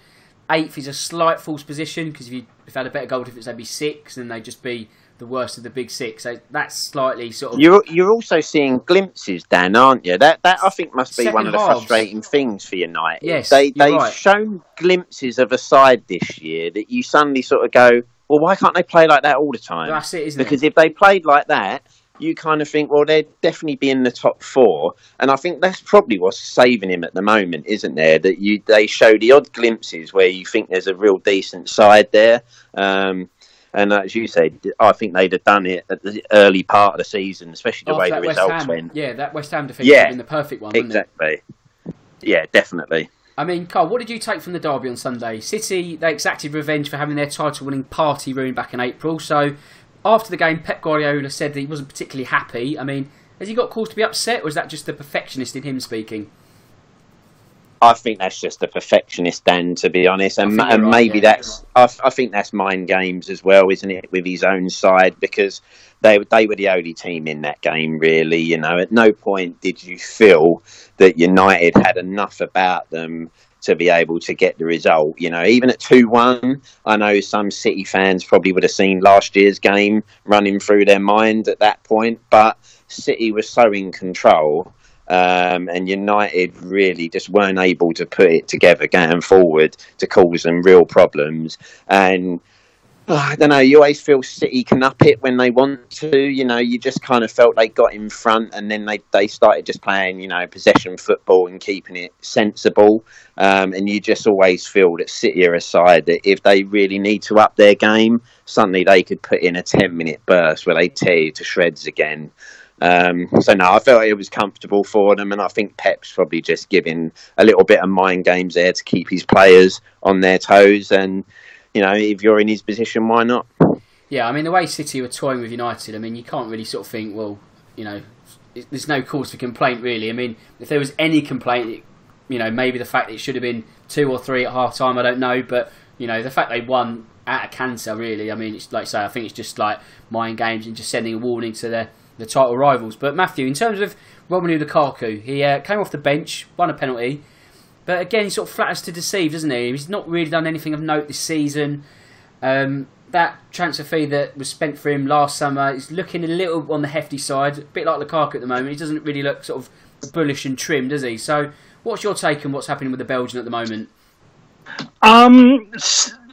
8th is a slight false position, because if had a better goal difference, they'd be 6, and they'd just be the worst of the big 6. So that's slightly sort of... You're also seeing glimpses, Dan, aren't you? That I think must be one of the frustrating things for United. Yes, they've right. shown glimpses of a side this year that you suddenly sort of go, well, why can't they play like that all the time? That's it, isn't because if they played like that, you kind of think, well, they'd definitely be in the top 4. And I think that's probably what's saving him at the moment, isn't there? That they show the odd glimpses where you think there's a real decent side there. And as you said, I think they'd have done it at the early part of the season, especially the way the results went. Yeah, that West Ham defeat would have been the perfect one, wouldn't it? Yeah, definitely. I mean, Carl, what did you take from the derby on Sunday? City, they exacted revenge for having their title-winning party ruined back in April. So, after the game, Pep Guardiola said that he wasn't particularly happy. I mean, has he got cause to be upset, or is that just the perfectionist in him speaking? I think that's just a perfectionist, Dan, to be honest, and maybe that's. I think that's mind games as well, isn't it, with his own side, because they were the only team in that game, really. You know, at no point did you feel that United had enough about them to be able to get the result. You know, even at 2-1, I know some City fans probably would have seen last year's game running through their mind at that point, but City was so in control. And United really just weren't able to put it together going forward to cause them real problems. And I don't know, you always feel City can up it when they want to. You know, you just kind of felt they got in front, and then they started just playing, you know, possession football and keeping it sensible. And you just always feel that City are a side that if they really need to up their game, suddenly they could put in a 10-minute burst where they tear you to shreds again. So no, I felt it was comfortable for them, and I think Pep's probably just giving a little bit of mind games there to keep his players on their toes. And you know, if you're in his position, why not? Yeah, I mean, the way City were toying with United, I mean, you can't really sort of think, well, you know, there's no cause for complaint really. I mean, if there was any complaint, you know, maybe the fact that it should have been 2 or 3 at half time, I don't know, but you know, the fact they won out of cancer, really. I mean, it's like I say, I think it's just like mind games and just sending a warning to the title rivals. But Matthew, in terms of Romelu Lukaku, he came off the bench, won a penalty, but again, he sort of flatters to deceive, doesn't he? He's not really done anything of note this season. That transfer fee that was spent for him last summer is looking a little on the hefty side, a bit like Lukaku at the moment. He doesn't really look sort of bullish and trim, does he? So, what's your take on what's happening with the Belgian at the moment?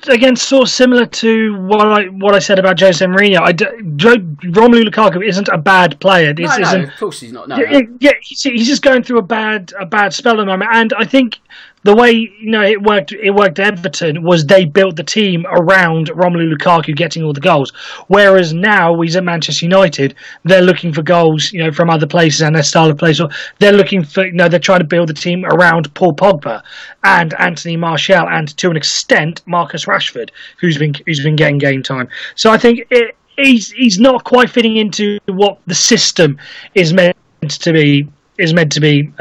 Again, sort of similar to what I said about Jose Mourinho. Romelu Lukaku isn't a bad player. No, of course he's not. No. Yeah, he's just going through a bad spell at the moment, and I think the way it worked at Everton was they built the team around Romelu Lukaku getting all the goals. Whereas now he's at Manchester United, they're looking for goals, from other places and their style of play. So they're looking for, they're trying to build the team around Paul Pogba and Anthony Martial, and to an extent Marcus Rashford, who's been getting game time. So I think he's not quite fitting into what the system is meant to be. Is meant to be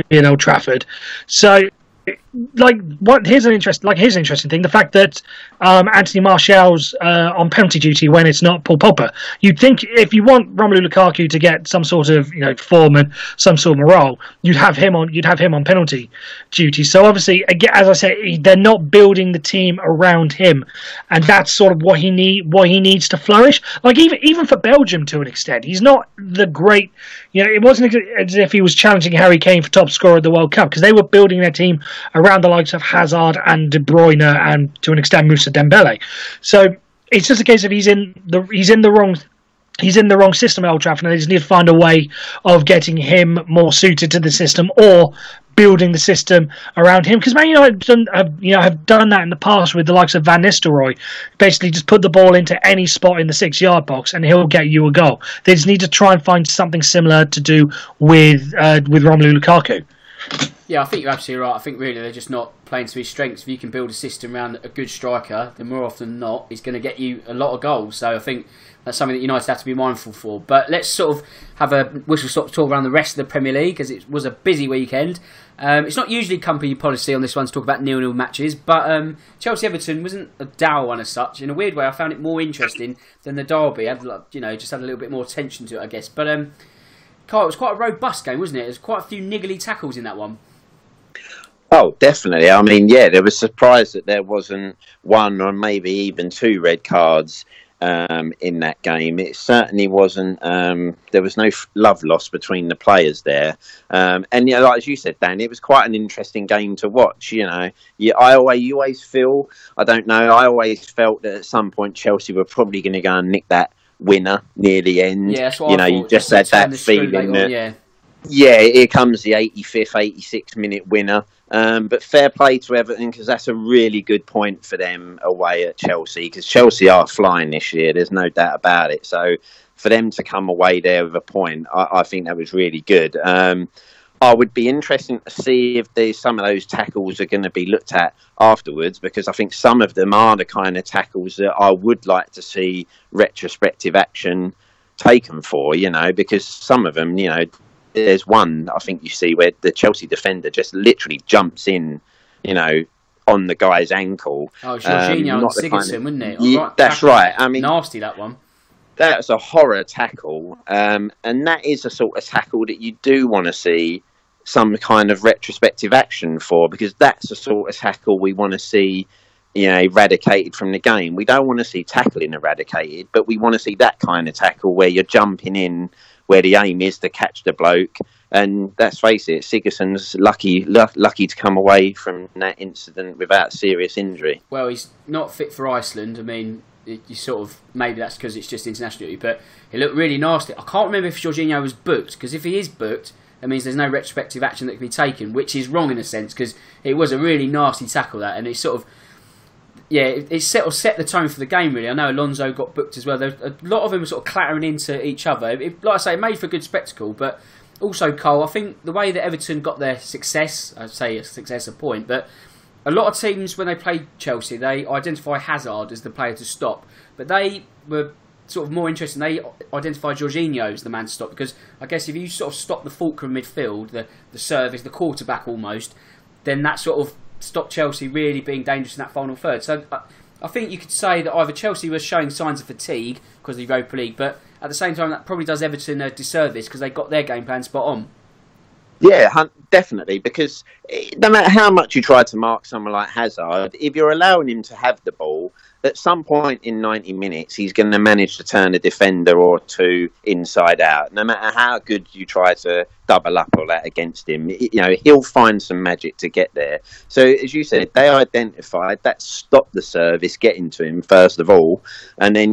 in Old Trafford. So, here's an interesting thing: the fact that Anthony Martial's on penalty duty when it's not Paul Pogba. You'd think if you want Romelu Lukaku to get some sort of form and some sort of morale, you'd have him on penalty duty. So obviously, again, as I say, they're not building the team around him, and that's sort of what he needs to flourish. Like even for Belgium to an extent, he's not the great. It wasn't as if he was challenging Harry Kane for top scorer of the World Cup, because they were building their team around the likes of Hazard and De Bruyne and to an extent Moussa Dembele. So it's just a case of he's in the wrong system at Old Trafford, and they just need to find a way of getting him more suited to the system, or building the system around him. Because Man United have done that in the past with the likes of Van Nistelrooy. Basically, just put the ball into any spot in the 6-yard box, and he'll get you a goal. They just need to try and find something similar to do with Romelu Lukaku. Yeah, I think you're absolutely right. I think really they're just not playing to his strengths. If you can build a system around a good striker, then more often than not, he's going to get you a lot of goals. So I think that's something that United have to be mindful for. But let's sort of have a whistle-stop tour around the rest of the Premier League, as it was a busy weekend. It's not usually company policy on this one to talk about 0-0 matches, but Chelsea-Everton wasn't a dour one as such. In a weird way, I found it more interesting than the derby. Just had a little bit more attention to it, I guess. But Carl, it was quite a robust game, wasn't it? There's quite a few niggly tackles in that one. Oh, definitely. I mean, yeah, there was surprise that there wasn't one or maybe even 2 red cards in that game. It certainly wasn't. There was no love lost between the players there, and like as you said, Dan, it was quite an interesting game to watch. You always feel. I don't know. I always felt that at some point Chelsea were probably going to go and nick that winner near the end. Yeah, that's what I thought. You just had that feeling that. Yeah, here comes the 85th, 86th minute winner. But fair play to Everton, because that's a really good point for them away at Chelsea, because Chelsea are flying this year. There's no doubt about it. So for them to come away there with a point, I think that was really good. I would be interested to see if some of those tackles are going to be looked at afterwards, because I think some of them are the kind of tackles that I would like to see retrospective action taken for, because some of them, there's one I think you see where the Chelsea defender just literally jumps in, on the guy's ankle. Oh, Jorginho and Sigurdsson, wasn't it? Yeah, that's right. I mean, nasty, that one. That's a horror tackle, and that is a sort of tackle that you do want to see some kind of retrospective action for, because that's the sort of tackle we want to see, eradicated from the game. We don't want to see tackling eradicated, but we want to see that kind of tackle where you're jumping in, where the aim is to catch the bloke. And let's face it, Sigurdsson's lucky to come away from that incident without serious injury. Well, he's not fit for Iceland. I mean, you sort of, maybe that's because it's just international duty, but he looked really nasty. I can't remember if Jorginho was booked, because if he is booked, that means there's no retrospective action that can be taken, which is wrong in a sense, because it was a really nasty tackle, that, and it sort of, it set the tone for the game, really. I know Alonso got booked as well. There's a lot of them were sort of clattering into each other. Like I say, it made for a good spectacle, but also, Cole, I think the way that Everton got their success, I'd say a success a point, but a lot of teams, when they play Chelsea, they identify Hazard as the player to stop, but they were sort of more interesting. They identify Jorginho as the man to stop, because I guess if you sort of stop the fulcrum midfield, the service, the quarterback almost, then that sort of stopped Chelsea really being dangerous in that final third. So I think you could say that either Chelsea was showing signs of fatigue because of the Europa League, but at the same time that probably does Everton a disservice because they got their game plan spot on. Yeah, definitely, because no matter how much you try to mark someone like Hazard, if you're allowing him to have the ball, at some point in 90 minutes, he's going to manage to turn a defender or two inside out. No matter how good you try to double up all that against him, he'll find some magic to get there. So, as you said, they identified that stopped the service getting to him, first of all. And then,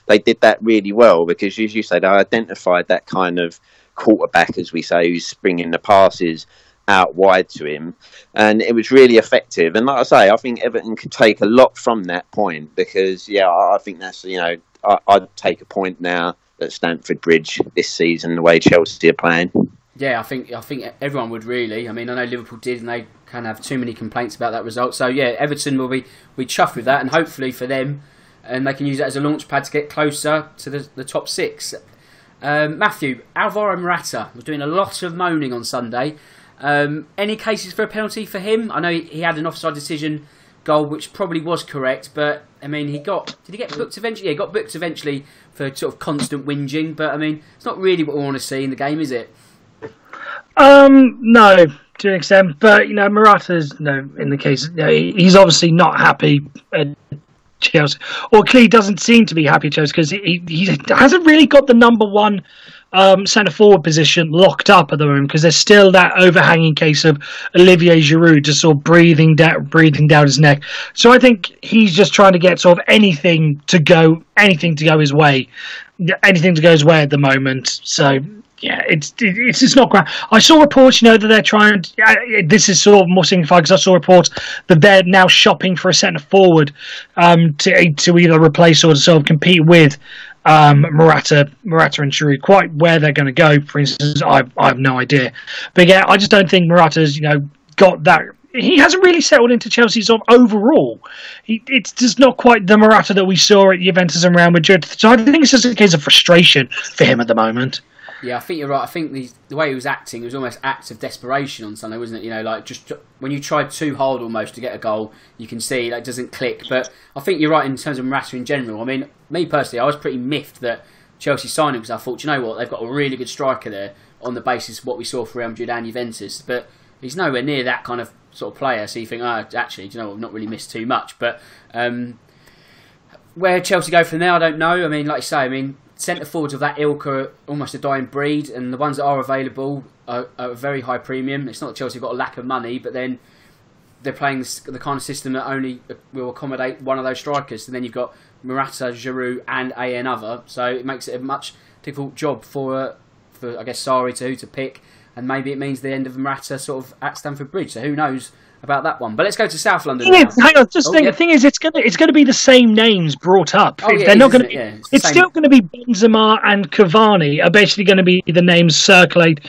they did that really well, because, as you said, they identified that kind of quarterback, as we say, who's springing the passes out wide to him, and it was really effective. And like I say, I think Everton could take a lot from that point, because I think that's I'd take a point now at Stamford Bridge this season, the way Chelsea are playing. Yeah, I think everyone would really. I mean, I know Liverpool did, and they can't have too many complaints about that result. So yeah, Everton will be chuffed with that, and hopefully for them, and they can use that as a launch pad to get closer to the top six. Matthew, Alvaro Morata was doing a lot of moaning on Sunday. Any cases for a penalty for him? I know he had an offside decision goal, which probably was correct, but I mean, did he get booked eventually? Yeah, he got booked eventually for sort of constant whinging, but I mean, it's not really what we want to see in the game, is it? No, to an extent, but Morata's in the case, he's obviously not happy at Chelsea, or clearly doesn't seem to be happy at Chelsea, because he hasn't really got the number one centre forward position locked up at the moment, because there's still that overhanging case of Olivier Giroud just sort of breathing down his neck. So I think he's just trying to get sort of anything to go his way at the moment. So yeah, it's just not great. I saw reports, that they're trying. This is sort of more signified, because I saw reports that they're now shopping for a centre forward to either replace or to sort of compete with Morata and Giroud. Quite where they're going to go, for instance, I have no idea. But yeah, I just don't think Morata's got that. He hasn't really settled into Chelsea sort of overall. It's just not quite the Morata that we saw at Juventus and Real Madrid. So I think it's just a case of frustration for him at the moment. Yeah, I think you're right. I think the way he was acting, it was almost acts of desperation on Sunday, wasn't it? Like just when you tried too hard almost to get a goal, you can see that doesn't click. But I think you're right in terms of Morata in general. I mean, me personally, I was pretty miffed that Chelsea signed him, because I thought, they've got a really good striker there on the basis of what we saw for Real Madrid and Juventus. But he's nowhere near that kind of sort of player. So you think, actually, I've not really missed too much. But where Chelsea go from there, I don't know. I mean, like you say, centre forwards of that ilk are almost a dying breed, and the ones that are available are a very high premium. It's not that Chelsea have got a lack of money, but then they're playing the kind of system that only will accommodate one of those strikers. And then you've got Morata, Giroud, and another. So it makes it a much difficult job for I guess Sarri to pick. And maybe it means the end of Morata sort of at Stamford Bridge. So who knows about that one? But let's go to South London now. Hang on, the thing is, it's gonna be the same names brought up. They're not going to. Yeah, it's still going to be Benzema and Cavani are basically going to be the names circulating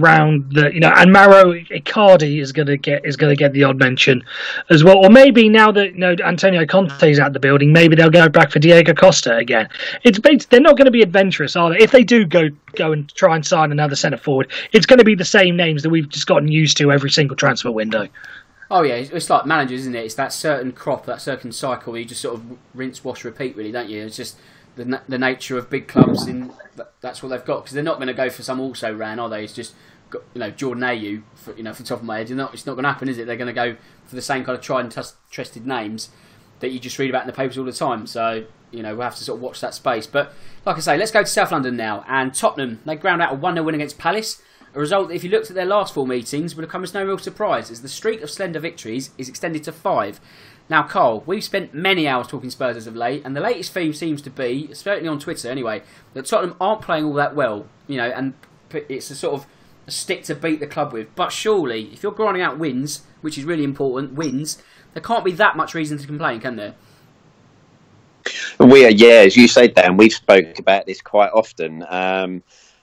round the and Mauro Icardi is going to get the odd mention as well. Or maybe now that Antonio Conte's out the building, maybe they'll go back for Diego Costa again. They're not going to be adventurous, are they? If they do go and try and sign another centre forward, it's going to be the same names that we've just gotten used to every single transfer window. Oh yeah, it's like managers, isn't it? It's that certain crop, that certain cycle where you just sort of rinse, wash, repeat, really, don't you? It's just the nature of big clubs, and that's what they've got, because they're not going to go for some also-ran, are they? It's just Jordan Ayew, for the top of my head. It's not going to happen, is it? They're going to go for the same kind of tried and trusted names that you just read about in the papers all the time. So we'll have to sort of watch that space. But like I say, let's go to South London now. And Tottenham, they ground out a 1-0 win against Palace. A result that, if you looked at their last 4 meetings, would have come as no real surprise, as the streak of slender victories is extended to 5. Now, Carl, we've spent many hours talking Spurs as of late, and the latest theme seems to be, certainly on Twitter anyway, that Tottenham aren't playing all that well, and it's a sort of a stick to beat the club with. But surely, if you're grinding out wins, which is really important, there can't be that much reason to complain, can there? As you said, Dan, we've spoken about this quite often.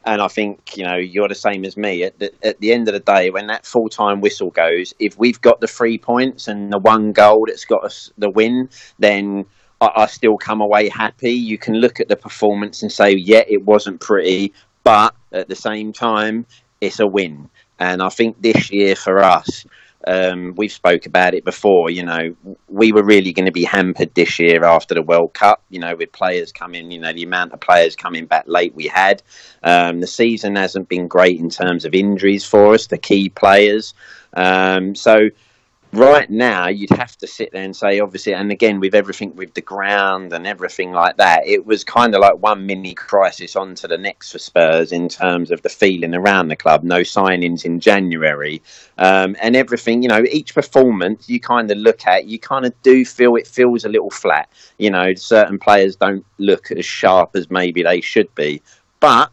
And I think, you're the same as me. At the end of the day, when that full-time whistle goes, if we've got the 3 points and the 1 goal that's got us the win, then I still come away happy. You can look at the performance and say, yeah, it wasn't pretty, but at the same time, it's a win. And I think this year for us, we've spoke about it before, we were really going to be hampered this year after the World Cup, with players coming, the amount of players coming back late we had. The season hasn't been great in terms of injuries for us, the key players. So right now, you'd have to sit there and say, obviously, and again, with everything with the ground and everything like that, it was kind of like one mini crisis onto the next for Spurs in terms of the feeling around the club. No signings in January, and everything, each performance you kind of look at, you kind of do feel it feels a little flat. Certain players don't look as sharp as maybe they should be, but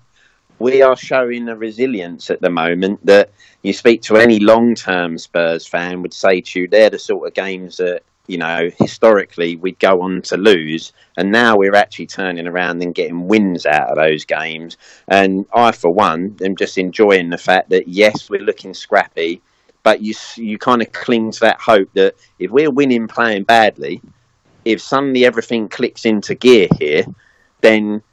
we are showing a resilience at the moment that you speak to any long-term Spurs fan would say to you, they're the sort of games that, historically we'd go on to lose. And now we're actually turning around and getting wins out of those games. And I, for one, am just enjoying the fact that, yes, we're looking scrappy, but you kind of cling to that hope that if we're winning playing badly, if suddenly everything clicks into gear here, then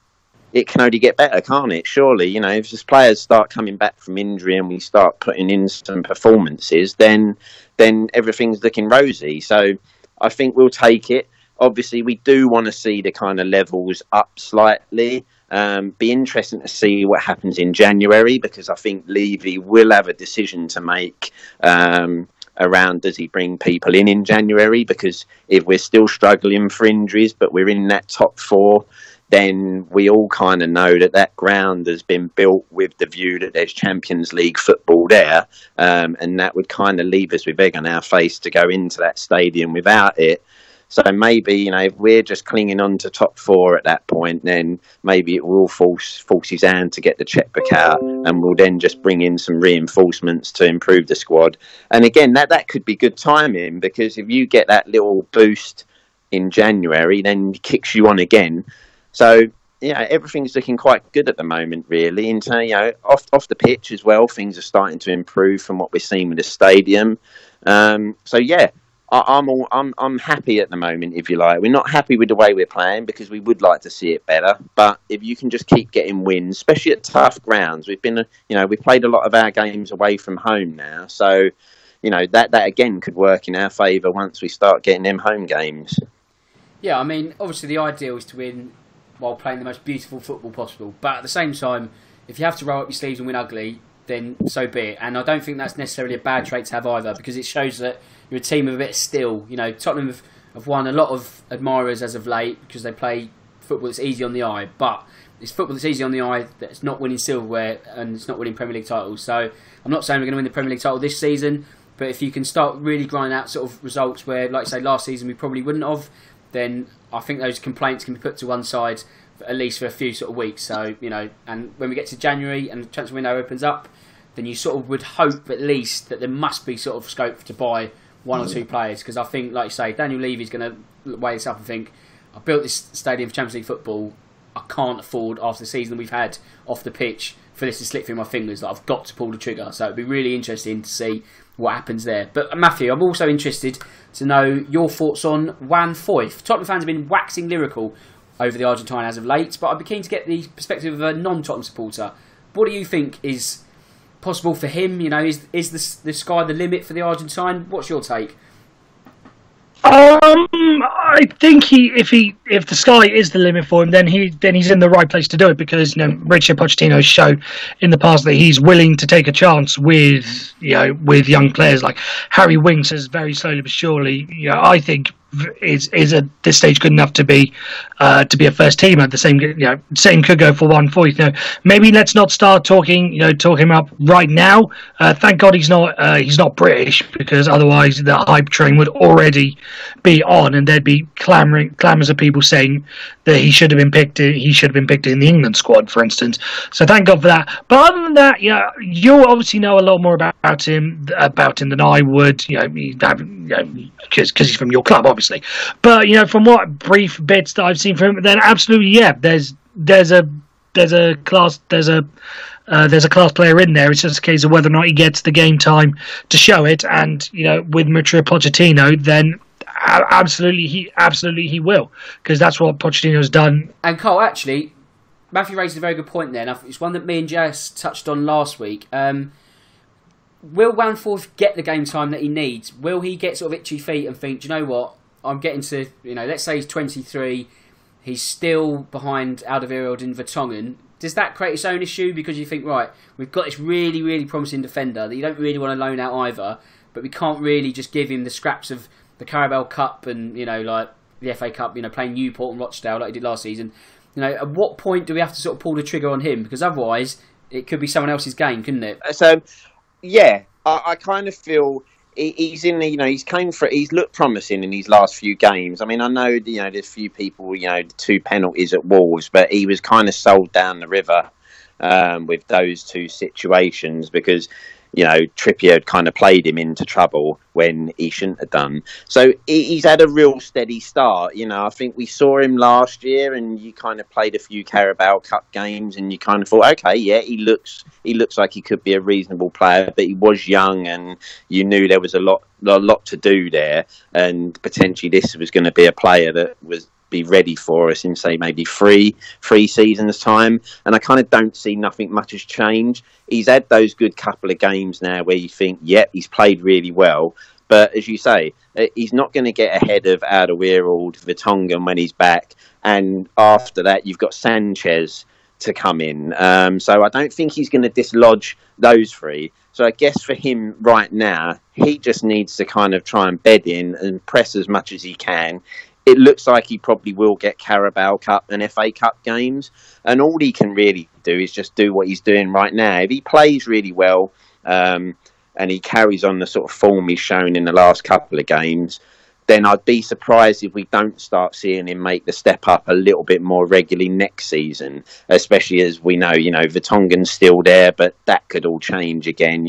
it can only get better, can't it? Surely, if just players start coming back from injury and we start putting in some performances, then everything's looking rosy. So I think we'll take it. Obviously, we do want to see the kind of levels up slightly. Be interesting to see what happens in January, because I think Levy will have a decision to make around, does he bring people in January? Because if we're still struggling for injuries, but we're in that top 4, then we all kind of know that ground has been built with the view that there's Champions League football there, and that would kind of leave us with egg on our face to go into that stadium without it. So maybe, if we're just clinging on to top 4 at that point, then maybe it will force his hand to get the checkbook out, and we'll then just bring in some reinforcements to improve the squad. And again, that could be good timing, because if you get that little boost in January, then it kicks you on again. So, everything's looking quite good at the moment, really. In terms, off the pitch as well, things are starting to improve from what we're seeing with the stadium. I'm happy at the moment, if you like. We're not happy with the way we're playing, because we would like to see it better. But if you can just keep getting wins, especially at tough grounds, we've played a lot of our games away from home now. So, that again could work in our favour once we start getting them home games. Yeah, I mean, obviously the ideal is to win while playing the most beautiful football possible. But at the same time, if you have to roll up your sleeves and win ugly, then so be it. And I don't think that's necessarily a bad trait to have either, because it shows that you're a team of a bit of steel. Tottenham have won a lot of admirers as of late because they play football that's easy on the eye. But it's football that's easy on the eye that's not winning silverware and it's not winning Premier League titles. So I'm not saying we're going to win the Premier League title this season, But if you can start really grinding out sort of results where, like I say, last season we probably wouldn't have, then I think those complaints can be put to one side, at least for a few sort of weeks. So, and when we get to January and the transfer window opens up, then you sort of would hope at least that there must be sort of scope to buy one or two players. Because I think, like you say, Daniel Levy's going to weigh this up and think, I built this stadium for Champions League football. I can't afford, after the season we've had off the pitch, for this to slip through my fingers. Like, I've got to pull the trigger. So it'd be really interesting to see what happens there. But Matthew, I'm also interested to know your thoughts on Juan Foyth. Tottenham fans have been waxing lyrical over the Argentine as of late, but I'd be keen to get the perspective of a non-Tottenham supporter. What do you think is possible for him? Is the sky the limit for the Argentine? What's your take? I think if the sky is the limit for him, then he's in the right place to do it, because Mauricio Pochettino has shown in the past that he's willing to take a chance with young players. Like Harry Winks has very slowly but surely, I think is at this stage good enough to be a first teamer. The same could go for Juan Foyth. Maybe let's not start talking him up right now. Thank God he's not British, because otherwise the hype train would already be on, and there'd be clamours of people saying that he should have been picked. He should have been picked in the England squad, for instance. So thank God for that. But other than that, you obviously know a lot more about him than I would. Because he's from your club, obviously. But from what brief bits that I've seen from him, then absolutely, there's a class player in there. It's just a case of whether or not he gets the game time to show it. And with Mauricio Pochettino, then absolutely he will, because that's what Pochettino's done. And Carl, actually, Matthew raised a very good point there. And it's one that me and Jess touched on last week. Will Juan Foyth get the game time that he needs? Will he get sort of itchy feet and think, do you know what? I'm getting to, let's say he's 23, he's still behind Alderweireld and Vertonghen. Does that create its own issue? Because you think, right, we've got this really, really promising defender that you don't really want to loan out either, but we can't really just give him the scraps of the Carabao Cup and, like the FA Cup, playing Newport and Rochdale like he did last season. At what point do we have to sort of pull the trigger on him? Because otherwise, it could be someone else's game, couldn't it? So, yeah, I kind of feel he's in the, he's looked promising in these last few games. I mean, I know, there's a few people, the 2 penalties at Wolves, but he was kind of sold down the river with those 2 situations, because Trippier had kind of played him into trouble when he shouldn't have done. So he's had a real steady start. I think we saw him last year, and you kind of played a few Carabao Cup games, and you kind of thought, okay, yeah, he looks like he could be a reasonable player, but he was young, and you knew there was a lot to do there, and potentially this was going to be a player that was be ready for us in, say, maybe three seasons' time. And I kind of don't see nothing much has changed. He's had those good couple of games now where you think, yep, he's played really well. But as you say, he's not going to get ahead of Alderweireld, Vertonghen when he's back. And after that, you've got Sanchez to come in. So I don't think he's going to dislodge those 3. So I guess for him right now, he just needs to kind of try and bed in and press as much as he can. It looks like he probably will get Carabao Cup and FA Cup games. And all he can really do is just do what he's doing right now. If he plays really well and he carries on the sort of form he's shown in the last couple of games, then I'd be surprised if we don't start seeing him make the step up a little bit more regularly next season, especially as we know, Vertonghen's still there, but that could all change again,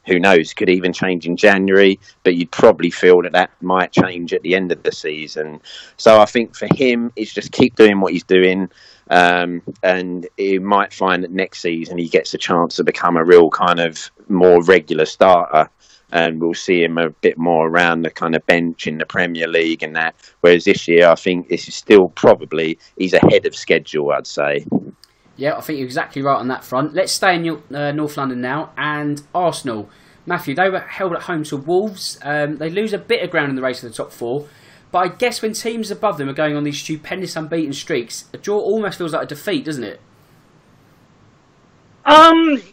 Who knows? Could even change in January, but you'd probably feel that might change at the end of the season. So I think for him, it's just keep doing what he's doing, and he might find that next season he gets a chance to become a real kind of more regular starter, and we'll see him a bit more around the kind of bench in the Premier League and that. Whereas this year, I think this is still probably he's ahead of schedule, I'd say. Yeah, I think you're exactly right on that front. Let's stay in North London now. And Arsenal. Matthew, they were held at home to Wolves. They lose a bit of ground in the race for the top 4. But I guess when teams above them are going on these stupendous unbeaten streaks, a draw almost feels like a defeat, doesn't it?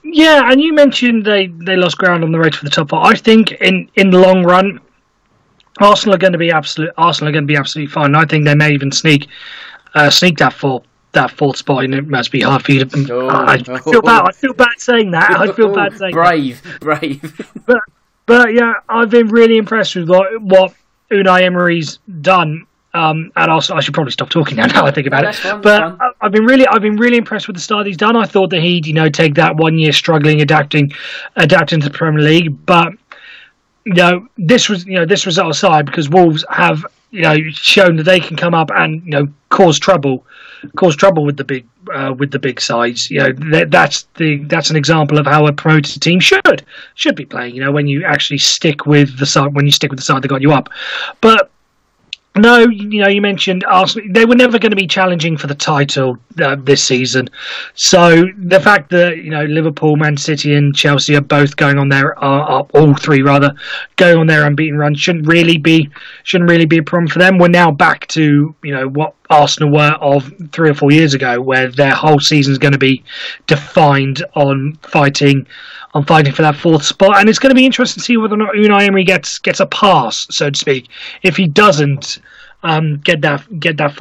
Yeah, and you mentioned they lost ground on the race for the top 4. I think in the long run, Arsenal are going to be absolutely fine. I think they may even sneak that fourth spot, and it must be hard for you to. I feel bad saying that. Brave. But But yeah, I've been really impressed with what Unai Emery's done. And also, I should probably stop talking now I think about it. But I've been really impressed with the start he's done. I thought that he'd take that 1 year struggling, adapting to the Premier League. But this result aside, because Wolves have shown that they can come up and cause trouble with the big sides. That's an example of how a promoted team should be playing. When you actually stick with the side that got you up. But no, you mentioned Arsenal. They were never going to be challenging for the title this season. So the fact that Liverpool, Man City, and Chelsea are both going on there, are all three rather, going on their unbeaten run shouldn't really be a problem for them. We're now back to what Arsenal were of 3 or 4 years ago, where their whole season is going to be defined on fighting for that 4th spot, and it's going to be interesting to see whether or not Unai Emery gets a pass, so to speak. If he doesn't get that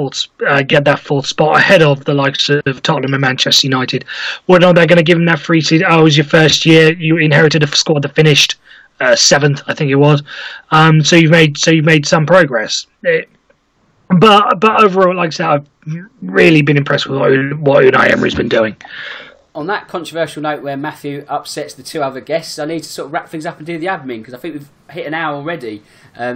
fourth spot ahead of the likes of Tottenham and Manchester United, whether or not they're going to give him that free seat. It was your first year, you inherited a squad that finished 7th, I think it was. So you've made some progress. But overall, like I said, I've really been impressed with what Unai Emery's been doing. On that controversial note where Matthew upsets the 2 other guests, I need to sort of wrap things up and do the admin, because I think we've hit an hour already.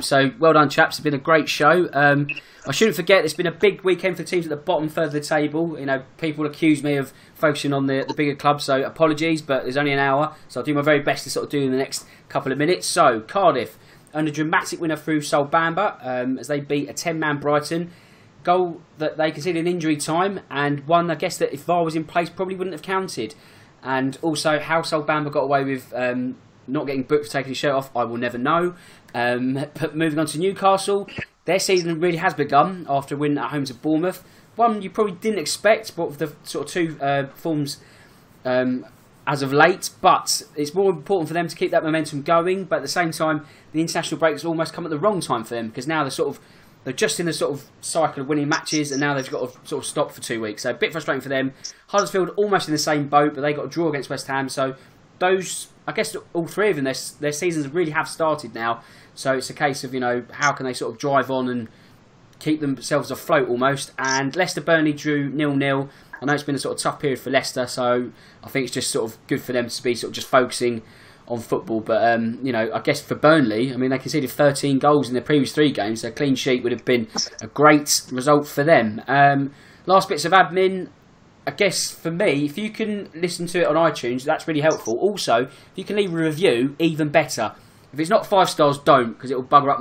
So well done, chaps. It's been a great show. I shouldn't forget, it's been a big weekend for teams at the bottom third of the table. People accuse me of focusing on the bigger clubs, so apologies, but there's only an hour, so I'll do my very best to sort of do in the next couple of minutes. So Cardiff, and a dramatic winner through Sol Bamba, as they beat a 10-man Brighton. Goal that they conceded in injury time, and one I guess that if VAR was in place probably wouldn't have counted. And also how Sol Bamba got away with not getting booked for taking his shirt off, I will never know. But moving on to Newcastle, their season really has begun after a win at home to Bournemouth. One you probably didn't expect, but with the sort of 2 forms as of late. But it's more important for them to keep that momentum going. But at the same time, the international break has almost come at the wrong time for them, because now they're just in the sort of cycle of winning matches, and now they've got to sort of stop for 2 weeks. So a bit frustrating for them. Huddersfield almost in the same boat, but they got a draw against West Ham. So those, I guess all 3 of them, their seasons really have started now. So it's a case of, how can they sort of drive on and keep themselves afloat almost. And Leicester Burnley drew 0-0. I know it's been a sort of tough period for Leicester, so I think it's just sort of good for them to be sort of just focusing on football. But I guess for Burnley, they conceded 13 goals in their previous 3 games, so a clean sheet would have been a great result for them. Last bits of admin, I guess for me, if you can listen to it on iTunes, that's really helpful. Also, if you can leave a review, even better. If it's not 5 stars, don't, because it will bugger up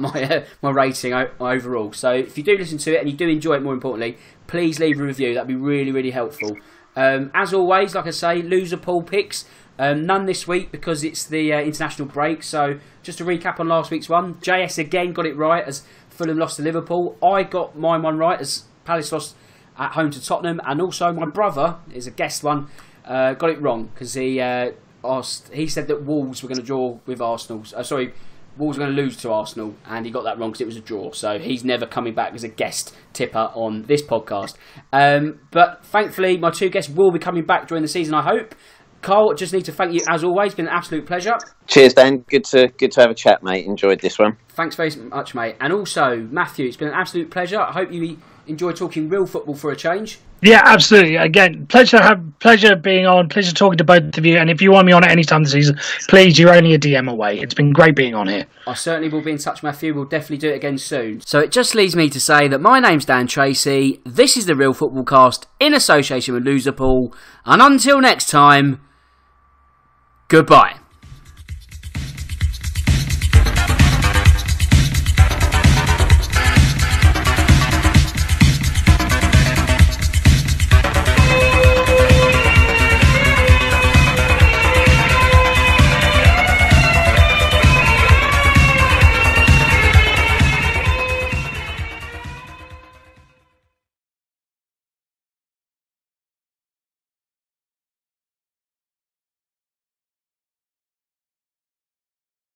my rating overall. So if you do listen to it and you do enjoy it, more importantly, please leave a review. That'd be really, really helpful. As always, like I say, Loserpool picks. None this week because it's the international break. So just to recap on last week's one, JS again got it right as Fulham lost to Liverpool. I got mine one right as Palace lost at home to Tottenham, and also my brother is a guest one, got it wrong because he said that Wolves were going to draw with Arsenal. Wolves were going to lose to Arsenal, and he got that wrong because it was a draw. So he's never coming back as a guest tipper on this podcast. But thankfully, my 2 guests will be coming back during the season, I hope. Carl, just need to thank you as always. It's been an absolute pleasure. Cheers, Dan. Good to have a chat, mate. Enjoyed this one. Thanks very much, mate. And also, Matthew, it's been an absolute pleasure. I hope you enjoy talking real football for a change. Yeah, absolutely. Again, pleasure being on. Pleasure talking to both of you. And if you want me on at any time this season, please, you're only a DM away. It's been great being on here. I certainly will be in touch, Matthew. We'll definitely do it again soon. So it just leaves me to say that my name's Dan Tracy. This is the Real Football Cast in association with Loserpool. And until next time, goodbye.